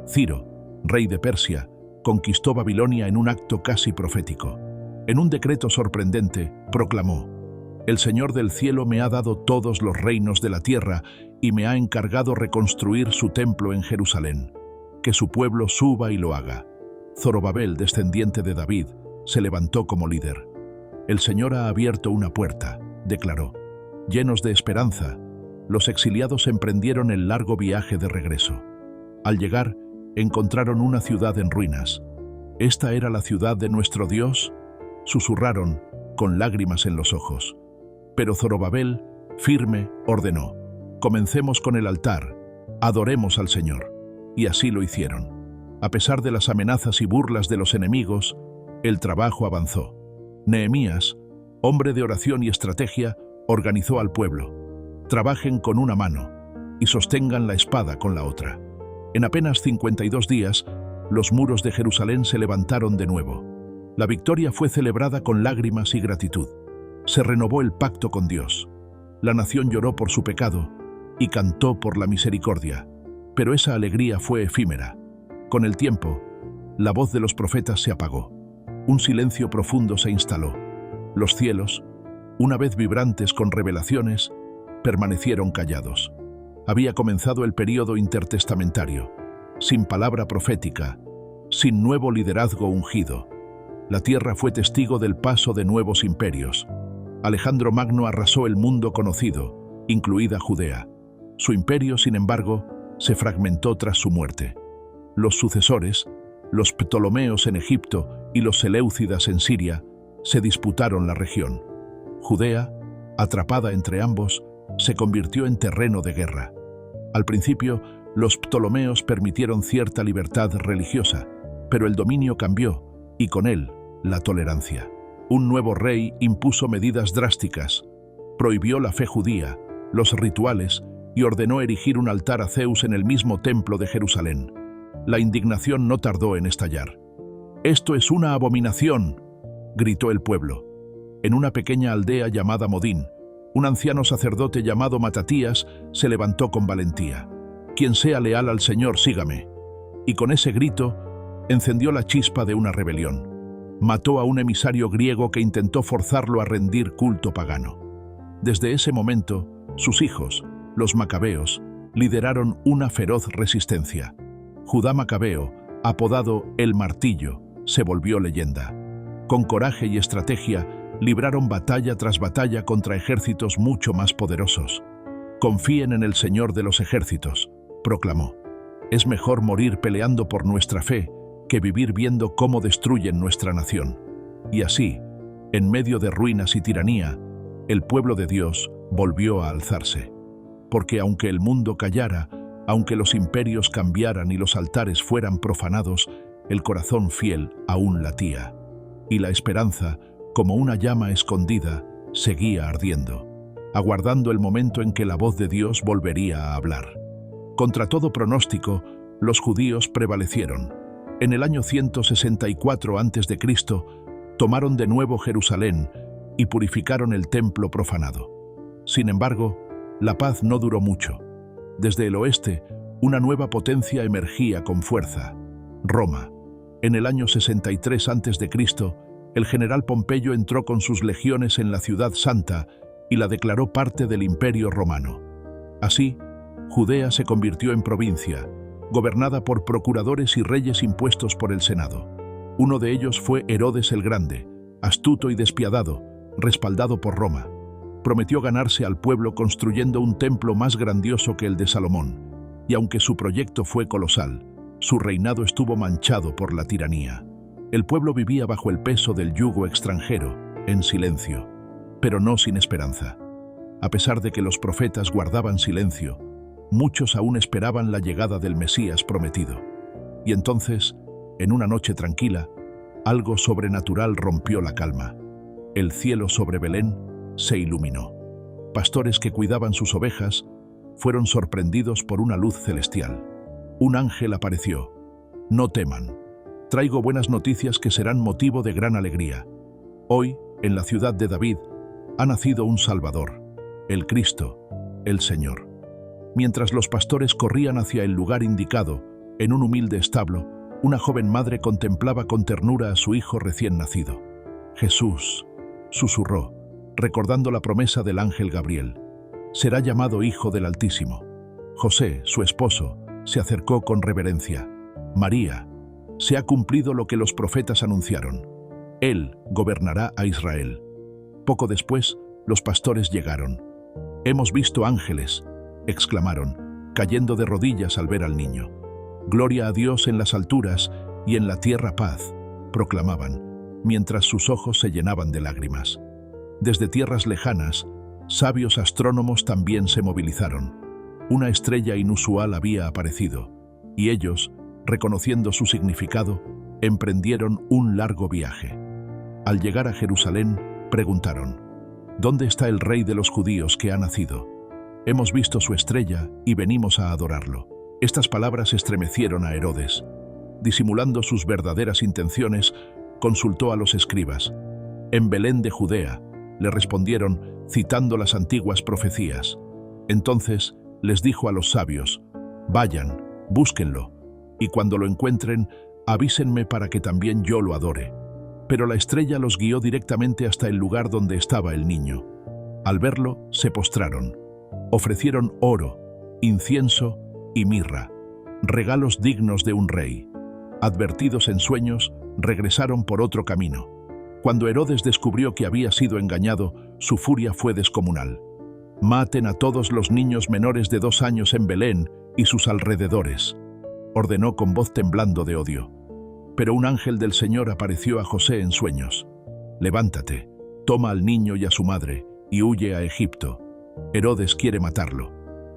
Ciro, rey de Persia, conquistó Babilonia en un acto casi profético. En un decreto sorprendente, proclamó: «El Señor del cielo me ha dado todos los reinos de la tierra y me ha encargado reconstruir su templo en Jerusalén. Que su pueblo suba y lo haga». Zorobabel, descendiente de David, se levantó como líder. «El Señor ha abierto una puerta», declaró. Llenos de esperanza, los exiliados emprendieron el largo viaje de regreso. Al llegar, encontraron una ciudad en ruinas. «¿Esta era la ciudad de nuestro Dios?», susurraron, con lágrimas en los ojos. Pero Zorobabel, firme, ordenó: «Comencemos con el altar, adoremos al Señor». Y así lo hicieron. A pesar de las amenazas y burlas de los enemigos, el trabajo avanzó. Nehemías, hombre de oración y estrategia, organizó al pueblo: «Trabajen con una mano y sostengan la espada con la otra». En apenas 52 días, los muros de Jerusalén se levantaron de nuevo. La victoria fue celebrada con lágrimas y gratitud. Se renovó el pacto con Dios. La nación lloró por su pecado y cantó por la misericordia. Pero esa alegría fue efímera. Con el tiempo, la voz de los profetas se apagó. Un silencio profundo se instaló. Los cielos, una vez vibrantes con revelaciones, permanecieron callados. Había comenzado el período intertestamentario, sin palabra profética, sin nuevo liderazgo ungido. La tierra fue testigo del paso de nuevos imperios. Alejandro Magno arrasó el mundo conocido, incluida Judea. Su imperio, sin embargo, se fragmentó tras su muerte. Los sucesores, los Ptolomeos en Egipto y los Seleucidas en Siria, se disputaron la región. Judea, atrapada entre ambos, se convirtió en terreno de guerra. Al principio, los Ptolomeos permitieron cierta libertad religiosa, pero el dominio cambió, y con él, la tolerancia. Un nuevo rey impuso medidas drásticas, prohibió la fe judía, los rituales, y ordenó erigir un altar a Zeus en el mismo templo de Jerusalén. La indignación no tardó en estallar. «¡Esto es una abominación!», gritó el pueblo. En una pequeña aldea llamada Modín, un anciano sacerdote llamado Matatías se levantó con valentía. «Quien sea leal al Señor, sígame». Y con ese grito, encendió la chispa de una rebelión. Mató a un emisario griego que intentó forzarlo a rendir culto pagano. Desde ese momento, sus hijos, los macabeos, lideraron una feroz resistencia. Judá Macabeo, apodado El Martillo, se volvió leyenda. Con coraje y estrategia, libraron batalla tras batalla contra ejércitos mucho más poderosos. «Confíen en el Señor de los ejércitos», proclamó. «Es mejor morir peleando por nuestra fe que vivir viendo cómo destruyen nuestra nación». Y así, en medio de ruinas y tiranía, el pueblo de Dios volvió a alzarse. Porque aunque el mundo callara, aunque los imperios cambiaran y los altares fueran profanados, el corazón fiel aún latía. Y la esperanza, como una llama escondida, seguía ardiendo, aguardando el momento en que la voz de Dios volvería a hablar. Contra todo pronóstico, los judíos prevalecieron. En el año 164 a.C., tomaron de nuevo Jerusalén y purificaron el templo profanado. Sin embargo, la paz no duró mucho. Desde el oeste, una nueva potencia emergía con fuerza: Roma. En el año 63 a.C., el general Pompeyo entró con sus legiones en la ciudad santa y la declaró parte del Imperio Romano. Así, Judea se convirtió en provincia, gobernada por procuradores y reyes impuestos por el Senado. Uno de ellos fue Herodes el Grande, astuto y despiadado, respaldado por Roma. Prometió ganarse al pueblo construyendo un templo más grandioso que el de Salomón, y aunque su proyecto fue colosal, su reinado estuvo manchado por la tiranía. El pueblo vivía bajo el peso del yugo extranjero, en silencio, pero no sin esperanza. A pesar de que los profetas guardaban silencio, muchos aún esperaban la llegada del Mesías prometido. Y entonces, en una noche tranquila, algo sobrenatural rompió la calma. El cielo sobre Belén se iluminó. Pastores que cuidaban sus ovejas fueron sorprendidos por una luz celestial. Un ángel apareció. «No teman. Traigo buenas noticias que serán motivo de gran alegría. Hoy, en la ciudad de David, ha nacido un Salvador, el Cristo, el Señor». Mientras los pastores corrían hacia el lugar indicado, en un humilde establo, una joven madre contemplaba con ternura a su hijo recién nacido. «Jesús», susurró, recordando la promesa del ángel Gabriel, «será llamado Hijo del Altísimo». José, su esposo, se acercó con reverencia. «María, se ha cumplido lo que los profetas anunciaron. Él gobernará a Israel». Poco después, los pastores llegaron. «Hemos visto ángeles», exclamaron, cayendo de rodillas al ver al niño. «Gloria a Dios en las alturas y en la tierra paz», proclamaban, mientras sus ojos se llenaban de lágrimas. Desde tierras lejanas, sabios astrónomos también se movilizaron. Una estrella inusual había aparecido, y ellos, reconociendo su significado, emprendieron un largo viaje. Al llegar a Jerusalén, preguntaron: «¿Dónde está el rey de los judíos que ha nacido? Hemos visto su estrella y venimos a adorarlo». Estas palabras estremecieron a Herodes. Disimulando sus verdaderas intenciones, consultó a los escribas. «En Belén de Judea», le respondieron, citando las antiguas profecías. Entonces les dijo a los sabios: «Vayan, búsquenlo, y cuando lo encuentren, avísenme para que también yo lo adore». Pero la estrella los guió directamente hasta el lugar donde estaba el niño. Al verlo, se postraron. Ofrecieron oro, incienso y mirra, regalos dignos de un rey. Advertidos en sueños, regresaron por otro camino. Cuando Herodes descubrió que había sido engañado, su furia fue descomunal. «Maten a todos los niños menores de 2 años en Belén y sus alrededores», ordenó con voz temblando de odio. Pero un ángel del Señor apareció a José en sueños. «Levántate, toma al niño y a su madre, y huye a Egipto. Herodes quiere matarlo».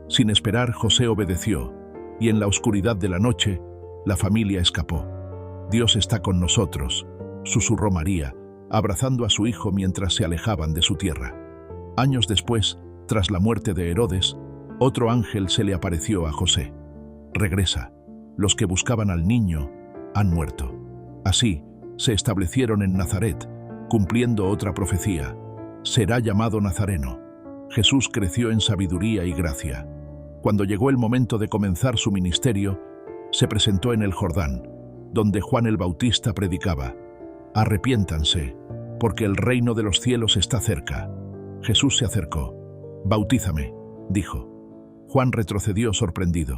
Sin esperar, José obedeció, y en la oscuridad de la noche, la familia escapó. «Dios está con nosotros», susurró María, abrazando a su hijo mientras se alejaban de su tierra. Años después, tras la muerte de Herodes, otro ángel se le apareció a José. «Regresa. Los que buscaban al niño han muerto». Así, se establecieron en Nazaret, cumpliendo otra profecía: «Será llamado Nazareno». Jesús creció en sabiduría y gracia. Cuando llegó el momento de comenzar su ministerio, se presentó en el Jordán, donde Juan el Bautista predicaba: «Arrepiéntanse, porque el reino de los cielos está cerca». Jesús se acercó. «Bautízame», dijo. Juan retrocedió sorprendido.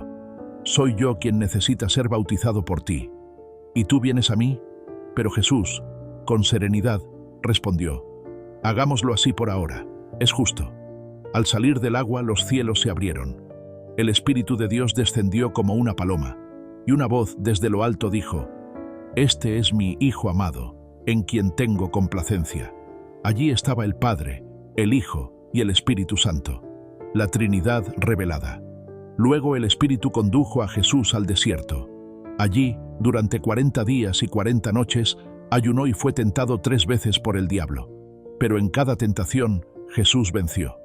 «Soy yo quien necesita ser bautizado por ti. ¿Y tú vienes a mí?». Pero Jesús, con serenidad, respondió: «Hagámoslo así por ahora, es justo». Al salir del agua, los cielos se abrieron. El Espíritu de Dios descendió como una paloma, y una voz desde lo alto dijo: «Este es mi Hijo amado, en quien tengo complacencia». Allí estaba el Padre, el Hijo y el Espíritu Santo, la Trinidad revelada. Luego el Espíritu condujo a Jesús al desierto. Allí, durante 40 días y 40 noches, ayunó y fue tentado 3 veces por el diablo. Pero en cada tentación, Jesús venció.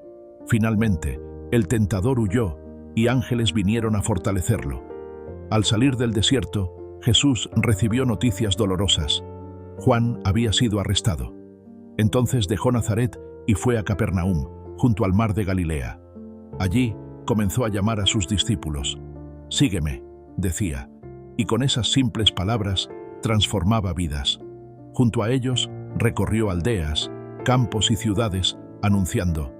Finalmente, el tentador huyó y ángeles vinieron a fortalecerlo. Al salir del desierto, Jesús recibió noticias dolorosas. Juan había sido arrestado. Entonces dejó Nazaret y fue a Capernaum, junto al mar de Galilea. Allí comenzó a llamar a sus discípulos. «Sígueme», decía, y con esas simples palabras transformaba vidas. Junto a ellos recorrió aldeas, campos y ciudades, anunciando: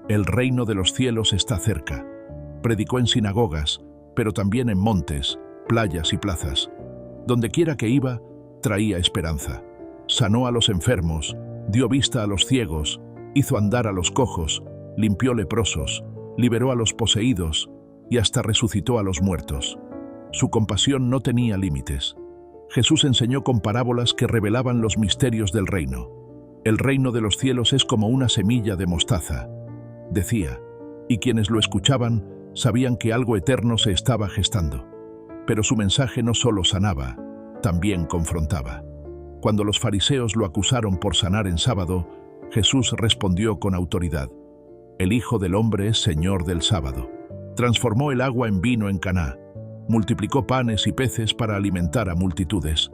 «El reino de los cielos está cerca». Predicó en sinagogas, pero también en montes, playas y plazas. Donde quiera que iba, traía esperanza. Sanó a los enfermos, dio vista a los ciegos, hizo andar a los cojos, limpió leprosos, liberó a los poseídos y hasta resucitó a los muertos. Su compasión no tenía límites. Jesús enseñó con parábolas que revelaban los misterios del reino. «El reino de los cielos es como una semilla de mostaza», decía, y quienes lo escuchaban sabían que algo eterno se estaba gestando. Pero su mensaje no solo sanaba, también confrontaba. Cuando los fariseos lo acusaron por sanar en sábado, Jesús respondió con autoridad: «El Hijo del Hombre es Señor del sábado». Transformó el agua en vino en Caná, multiplicó panes y peces para alimentar a multitudes,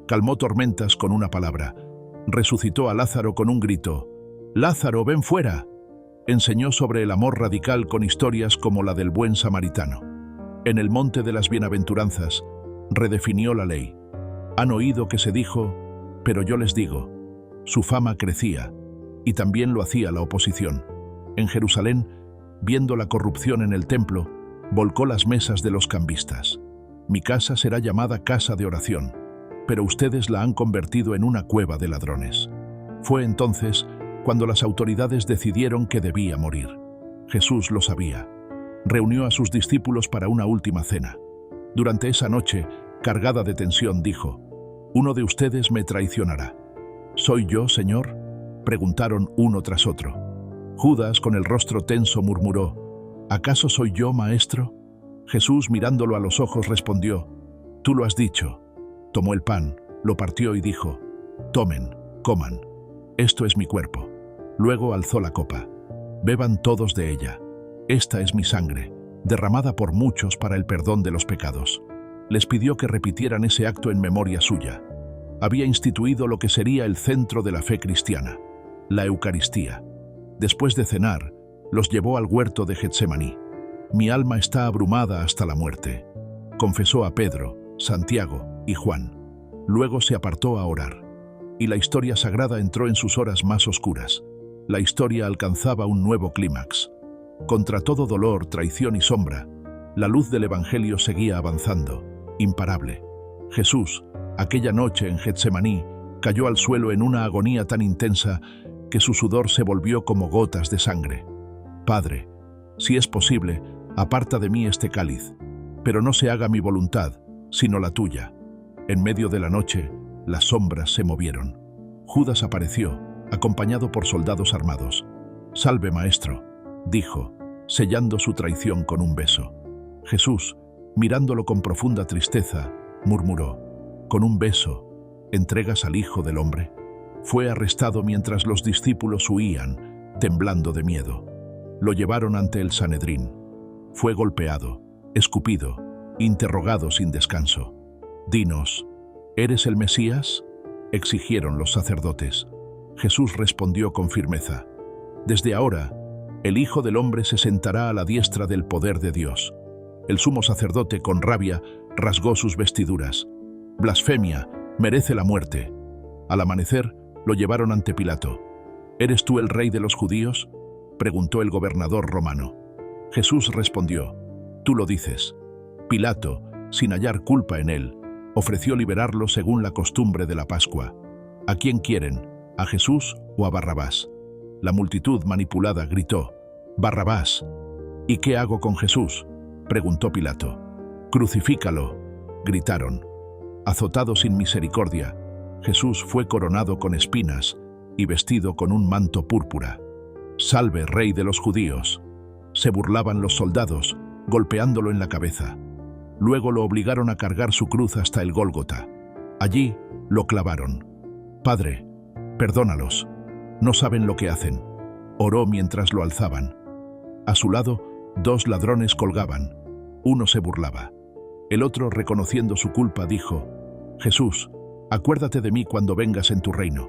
calmó tormentas con una palabra, resucitó a Lázaro con un grito: «¡Lázaro, ven fuera!». Enseñó sobre el amor radical con historias como la del buen samaritano. En el monte de las bienaventuranzas, redefinió la ley. «Han oído que se dijo, pero yo les digo». Su fama crecía, y también lo hacía la oposición. En Jerusalén, viendo la corrupción en el templo, volcó las mesas de los cambistas. «Mi casa será llamada casa de oración, pero ustedes la han convertido en una cueva de ladrones». Fue entonces cuando las autoridades decidieron que debía morir. Jesús lo sabía. Reunió a sus discípulos para una última cena. Durante esa noche, cargada de tensión, dijo: «Uno de ustedes me traicionará». «¿Soy yo, Señor?», preguntaron uno tras otro. Judas, con el rostro tenso, murmuró: «¿Acaso soy yo, maestro?». Jesús, mirándolo a los ojos, respondió: «Tú lo has dicho». Tomó el pan, lo partió y dijo: «Tomen, coman. Esto es mi cuerpo». Luego alzó la copa. «Beban todos de ella. Esta es mi sangre, derramada por muchos para el perdón de los pecados». Les pidió que repitieran ese acto en memoria suya. Había instituido lo que sería el centro de la fe cristiana, la Eucaristía. Después de cenar, los llevó al huerto de Getsemaní. «Mi alma está abrumada hasta la muerte», confesó a Pedro, Santiago y Juan. Luego se apartó a orar. Y la historia sagrada entró en sus horas más oscuras. La historia alcanzaba un nuevo clímax. Contra todo dolor, traición y sombra, la luz del Evangelio seguía avanzando, imparable. Jesús, aquella noche en Getsemaní, cayó al suelo en una agonía tan intensa que su sudor se volvió como gotas de sangre. «Padre, si es posible, aparta de mí este cáliz, pero no se haga mi voluntad, sino la tuya». En medio de la noche, las sombras se movieron. Judas apareció, acompañado por soldados armados. «Salve, maestro», dijo, sellando su traición con un beso. Jesús, mirándolo con profunda tristeza, murmuró: «¿Con un beso entregas al Hijo del Hombre?». Fue arrestado mientras los discípulos huían, temblando de miedo. Lo llevaron ante el Sanedrín. Fue golpeado, escupido, interrogado sin descanso. «Dinos, ¿eres el Mesías?», exigieron los sacerdotes. Jesús respondió con firmeza: «Desde ahora, el Hijo del Hombre se sentará a la diestra del poder de Dios». El sumo sacerdote, con rabia, rasgó sus vestiduras. «Blasfemia, merece la muerte». Al amanecer, lo llevaron ante Pilato. «¿Eres tú el rey de los judíos?», preguntó el gobernador romano. Jesús respondió: «Tú lo dices». Pilato, sin hallar culpa en él, ofreció liberarlo según la costumbre de la Pascua. ¿A quién quieren? ¿A Jesús o a Barrabás? La multitud manipulada gritó: «Barrabás». «¿Y qué hago con Jesús?», preguntó Pilato. «Crucifícalo», gritaron. Azotado sin misericordia, Jesús fue coronado con espinas y vestido con un manto púrpura. «Salve, Rey de los judíos», se burlaban los soldados, golpeándolo en la cabeza. Luego lo obligaron a cargar su cruz hasta el Gólgota. Allí lo clavaron. «Padre, perdónalos, no saben lo que hacen», oró mientras lo alzaban. A su lado, 2 ladrones colgaban. Uno se burlaba. El otro, reconociendo su culpa, dijo: «Jesús, acuérdate de mí cuando vengas en tu reino».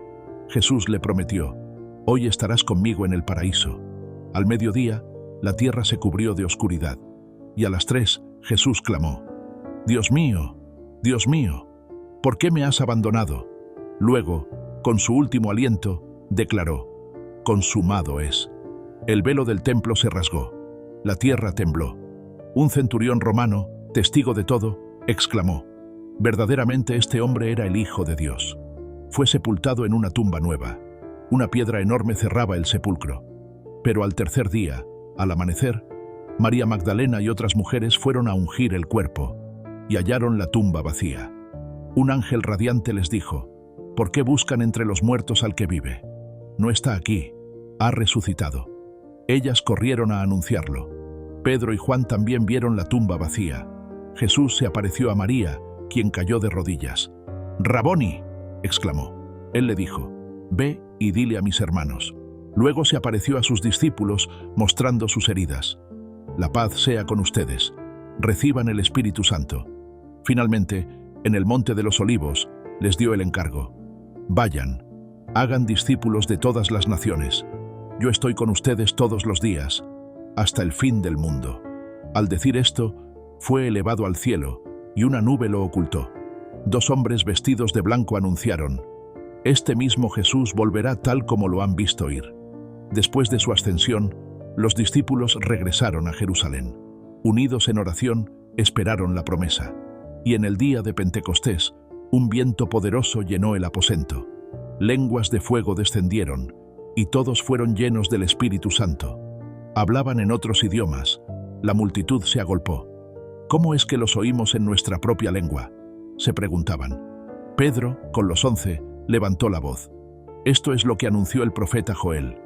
Jesús le prometió: «Hoy estarás conmigo en el paraíso». Al mediodía, la tierra se cubrió de oscuridad, y a las 3, Jesús clamó: Dios mío, ¿por qué me has abandonado?». Luego, con su último aliento, declaró: «Consumado es». El velo del templo se rasgó. La tierra tembló. Un centurión romano, testigo de todo, exclamó: «Verdaderamente este hombre era el Hijo de Dios». Fue sepultado en una tumba nueva. Una piedra enorme cerraba el sepulcro. Pero al tercer día, al amanecer, María Magdalena y otras mujeres fueron a ungir el cuerpo y hallaron la tumba vacía. Un ángel radiante les dijo: «¿Por qué buscan entre los muertos al que vive? No está aquí, ha resucitado». Ellas corrieron a anunciarlo. Pedro y Juan también vieron la tumba vacía. Jesús se apareció a María, quien cayó de rodillas. «¡Raboni!», exclamó. Él le dijo: «Ve y dile a mis hermanos». Luego se apareció a sus discípulos, mostrando sus heridas. «La paz sea con ustedes. Reciban el Espíritu Santo». Finalmente, en el Monte de los Olivos, les dio el encargo: «Vayan, hagan discípulos de todas las naciones. Yo estoy con ustedes todos los días, hasta el fin del mundo». Al decir esto, fue elevado al cielo, y una nube lo ocultó. 2 hombres vestidos de blanco anunciaron: «Este mismo Jesús volverá tal como lo han visto ir». Después de su ascensión, los discípulos regresaron a Jerusalén. Unidos en oración, esperaron la promesa. Y en el día de Pentecostés, un viento poderoso llenó el aposento. Lenguas de fuego descendieron, y todos fueron llenos del Espíritu Santo. Hablaban en otros idiomas. La multitud se agolpó. «¿Cómo es que los oímos en nuestra propia lengua?», se preguntaban. Pedro, con los 11, levantó la voz: «Esto es lo que anunció el profeta Joel.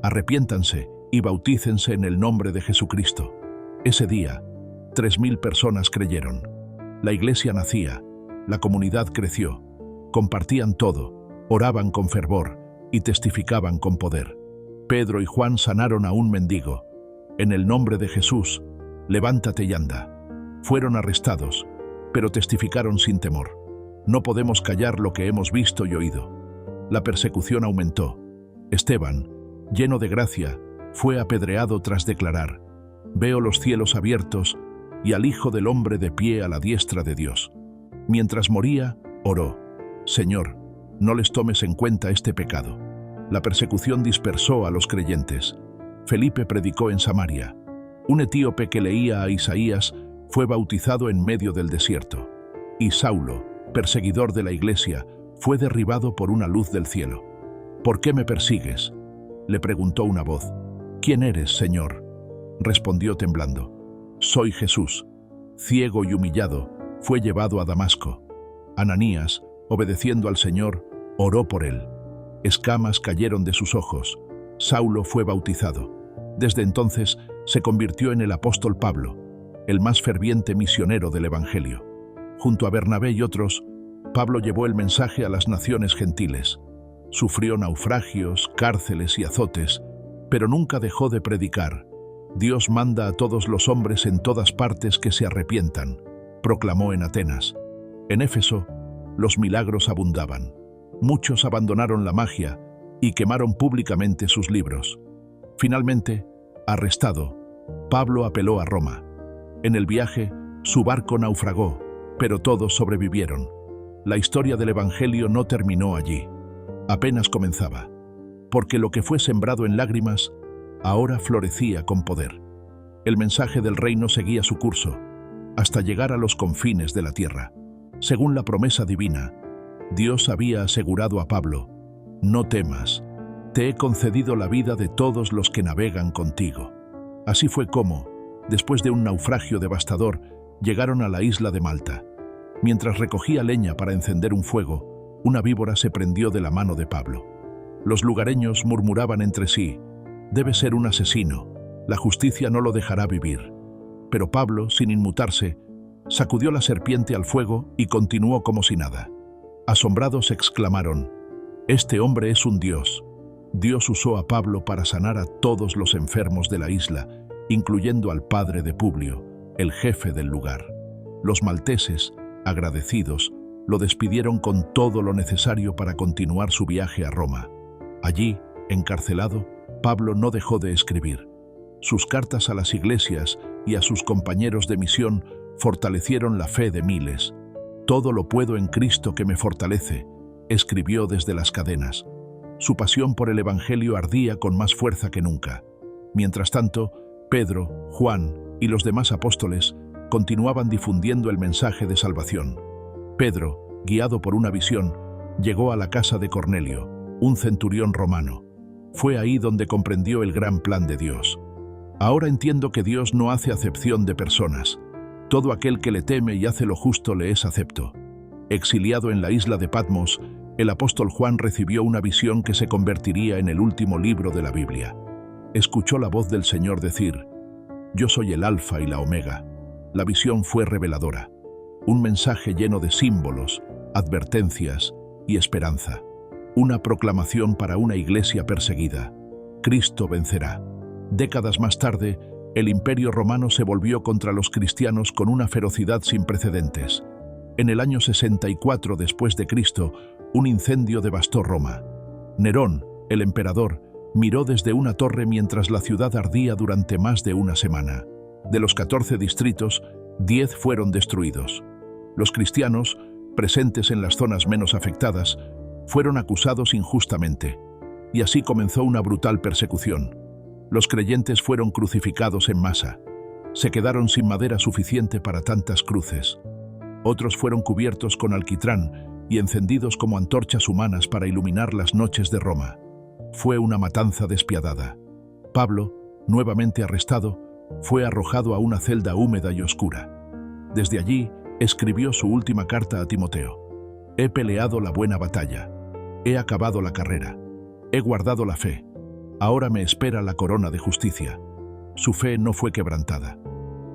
Arrepiéntanse y bautícense en el nombre de Jesucristo». Ese día, 3.000 personas creyeron. La iglesia nacía, la comunidad creció, compartían todo, oraban con fervor y testificaban con poder. Pedro y Juan sanaron a un mendigo. «En el nombre de Jesús, levántate y anda». Fueron arrestados, pero testificaron sin temor: «No podemos callar lo que hemos visto y oído». La persecución aumentó. Esteban, lleno de gracia, fue apedreado tras declarar: «Veo los cielos abiertos y al Hijo del Hombre de pie a la diestra de Dios». Mientras moría, oró: «Señor, no les tomes en cuenta este pecado». La persecución dispersó a los creyentes. Felipe predicó en Samaria. Un etíope que leía a Isaías fue bautizado en medio del desierto. Y Saulo, perseguidor de la iglesia, fue derribado por una luz del cielo. «¿Por qué me persigues?», le preguntó una voz. «¿Quién eres, Señor?», respondió temblando. «Soy Jesús». Ciego y humillado, fue llevado a Damasco. Ananías, obedeciendo al Señor, oró por él. Escamas cayeron de sus ojos. Saulo fue bautizado. Desde entonces se convirtió en el apóstol Pablo, el más ferviente misionero del Evangelio. Junto a Bernabé y otros, Pablo llevó el mensaje a las naciones gentiles. Sufrió naufragios, cárceles y azotes, pero nunca dejó de predicar. «Dios manda a todos los hombres en todas partes que se arrepientan», proclamó en Atenas. En Éfeso, los milagros abundaban. Muchos abandonaron la magia y quemaron públicamente sus libros. Finalmente, arrestado, Pablo apeló a Roma. En el viaje, su barco naufragó, pero todos sobrevivieron. La historia del Evangelio no terminó allí. Apenas comenzaba, porque lo que fue sembrado en lágrimas, ahora florecía con poder. El mensaje del reino seguía su curso, hasta llegar a los confines de la tierra. Según la promesa divina, Dios había asegurado a Pablo: «No temas, te he concedido la vida de todos los que navegan contigo». Así fue como, después de un naufragio devastador, llegaron a la isla de Malta. Mientras recogía leña para encender un fuego, una víbora se prendió de la mano de Pablo. Los lugareños murmuraban entre sí: «Debe ser un asesino, la justicia no lo dejará vivir». Pero Pablo, sin inmutarse, sacudió la serpiente al fuego y continuó como si nada. Asombrados exclamaron: «Este hombre es un dios». Dios usó a Pablo para sanar a todos los enfermos de la isla, incluyendo al padre de Publio, el jefe del lugar. Los malteses, agradecidos, lo despidieron con todo lo necesario para continuar su viaje a Roma. Allí, encarcelado, Pablo no dejó de escribir. Sus cartas a las iglesias y a sus compañeros de misión fortalecieron la fe de miles. «Todo lo puedo en Cristo que me fortalece», escribió desde las cadenas. Su pasión por el Evangelio ardía con más fuerza que nunca. Mientras tanto, Pedro, Juan y los demás apóstoles continuaban difundiendo el mensaje de salvación. Pedro, guiado por una visión, llegó a la casa de Cornelio, un centurión romano. Fue ahí donde comprendió el gran plan de Dios. «Ahora entiendo que Dios no hace acepción de personas. Todo aquel que le teme y hace lo justo le es acepto». Exiliado en la isla de Patmos, el apóstol Juan recibió una visión que se convertiría en el último libro de la Biblia. Escuchó la voz del Señor decir: «Yo soy el Alfa y la Omega». La visión fue reveladora. Un mensaje lleno de símbolos, advertencias y esperanza. Una proclamación para una iglesia perseguida: Cristo vencerá. Décadas más tarde, el Imperio Romano se volvió contra los cristianos con una ferocidad sin precedentes. En el año 64 después de Cristo, un incendio devastó Roma. Nerón, el emperador, miró desde una torre mientras la ciudad ardía durante más de una semana. De los 14 distritos, 10 fueron destruidos. Los cristianos, presentes en las zonas menos afectadas, fueron acusados injustamente, y así comenzó una brutal persecución. Los creyentes fueron crucificados en masa. Se quedaron sin madera suficiente para tantas cruces. Otros fueron cubiertos con alquitrán y encendidos como antorchas humanas para iluminar las noches de Roma. Fue una matanza despiadada. Pablo, nuevamente arrestado, fue arrojado a una celda húmeda y oscura. Desde allí, escribió su última carta a Timoteo: «He peleado la buena batalla. He acabado la carrera. He guardado la fe. Ahora me espera la corona de justicia». Su fe no fue quebrantada.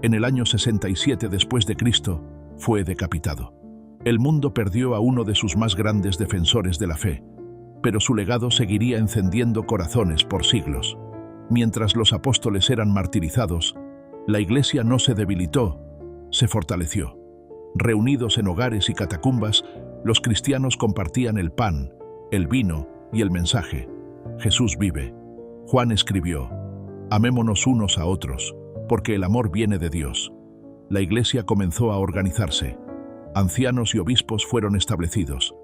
En el año 67 después de Cristo, fue decapitado. El mundo perdió a uno de sus más grandes defensores de la fe, pero su legado seguiría encendiendo corazones por siglos. Mientras los apóstoles eran martirizados, la Iglesia no se debilitó, se fortaleció. Reunidos en hogares y catacumbas, los cristianos compartían el pan, el vino y el mensaje: Jesús vive. Juan escribió: «Amémonos unos a otros, porque el amor viene de Dios». La Iglesia comenzó a organizarse. Ancianos y obispos fueron establecidos.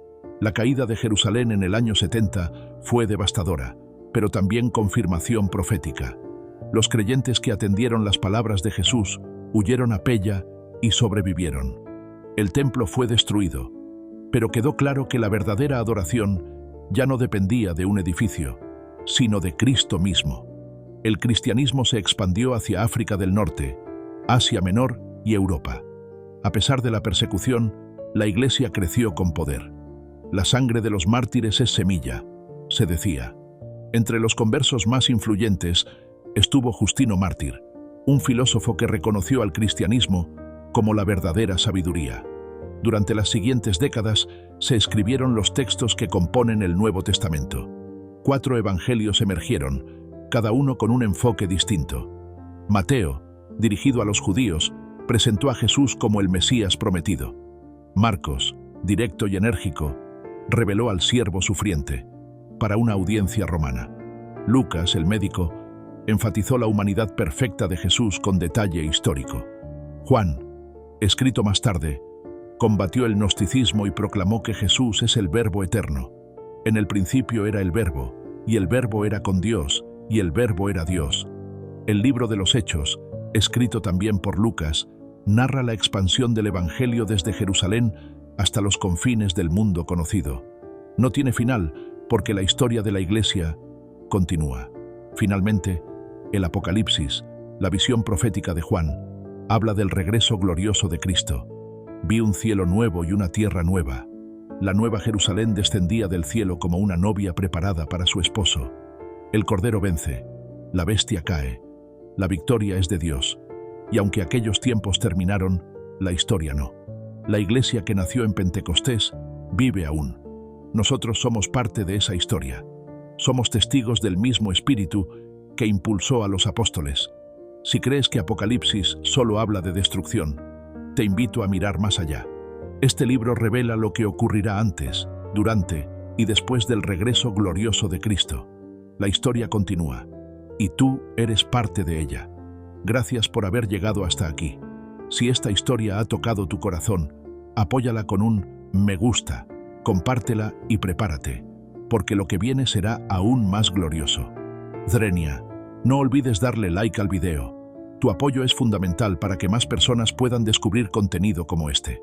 La caída de Jerusalén en el año 70 fue devastadora, pero también confirmación profética. Los creyentes que atendieron las palabras de Jesús huyeron a Pella y sobrevivieron. El templo fue destruido, pero quedó claro que la verdadera adoración ya no dependía de un edificio, sino de Cristo mismo. El cristianismo se expandió hacia África del Norte, Asia Menor y Europa. A pesar de la persecución, la Iglesia creció con poder. La sangre de los mártires es semilla, se decía. Entre los conversos más influyentes estuvo Justino Mártir, un filósofo que reconoció al cristianismo como la verdadera sabiduría. Durante las siguientes décadas se escribieron los textos que componen el Nuevo Testamento. 4 evangelios emergieron, cada uno con un enfoque distinto. Mateo, dirigido a los judíos, presentó a Jesús como el Mesías prometido. Marcos, directo y enérgico, reveló al siervo sufriente, para una audiencia romana. Lucas, el médico, enfatizó la humanidad perfecta de Jesús con detalle histórico. Juan, escrito más tarde, combatió el gnosticismo y proclamó que Jesús es el Verbo eterno. En el principio era el Verbo, y el Verbo era con Dios, y el Verbo era Dios. El libro de los Hechos, escrito también por Lucas, narra la expansión del Evangelio desde Jerusalén hasta los confines del mundo conocido. No tiene final porque la historia de la Iglesia continúa. Finalmente, el Apocalipsis, la visión profética de Juan, habla del regreso glorioso de Cristo. Vi un cielo nuevo y una tierra nueva. La nueva Jerusalén descendía del cielo como una novia preparada para su esposo. El Cordero vence, la bestia cae, la victoria es de Dios, y aunque aquellos tiempos terminaron, la historia no. La Iglesia que nació en Pentecostés vive aún. Nosotros somos parte de esa historia. Somos testigos del mismo Espíritu que impulsó a los apóstoles. Si crees que Apocalipsis solo habla de destrucción, te invito a mirar más allá. Este libro revela lo que ocurrirá antes, durante y después del regreso glorioso de Cristo. La historia continúa, y tú eres parte de ella. Gracias por haber llegado hasta aquí. Si esta historia ha tocado tu corazón, apóyala con un me gusta, compártela y prepárate, porque lo que viene será aún más glorioso. Drenia, no olvides darle like al video. Tu apoyo es fundamental para que más personas puedan descubrir contenido como este.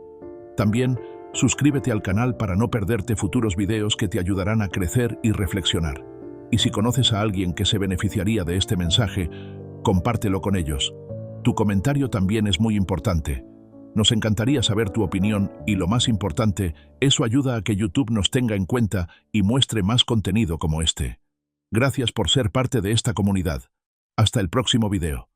También, suscríbete al canal para no perderte futuros videos que te ayudarán a crecer y reflexionar. Y si conoces a alguien que se beneficiaría de este mensaje, compártelo con ellos. Tu comentario también es muy importante. Nos encantaría saber tu opinión y, lo más importante, eso ayuda a que YouTube nos tenga en cuenta y muestre más contenido como este. Gracias por ser parte de esta comunidad. Hasta el próximo video.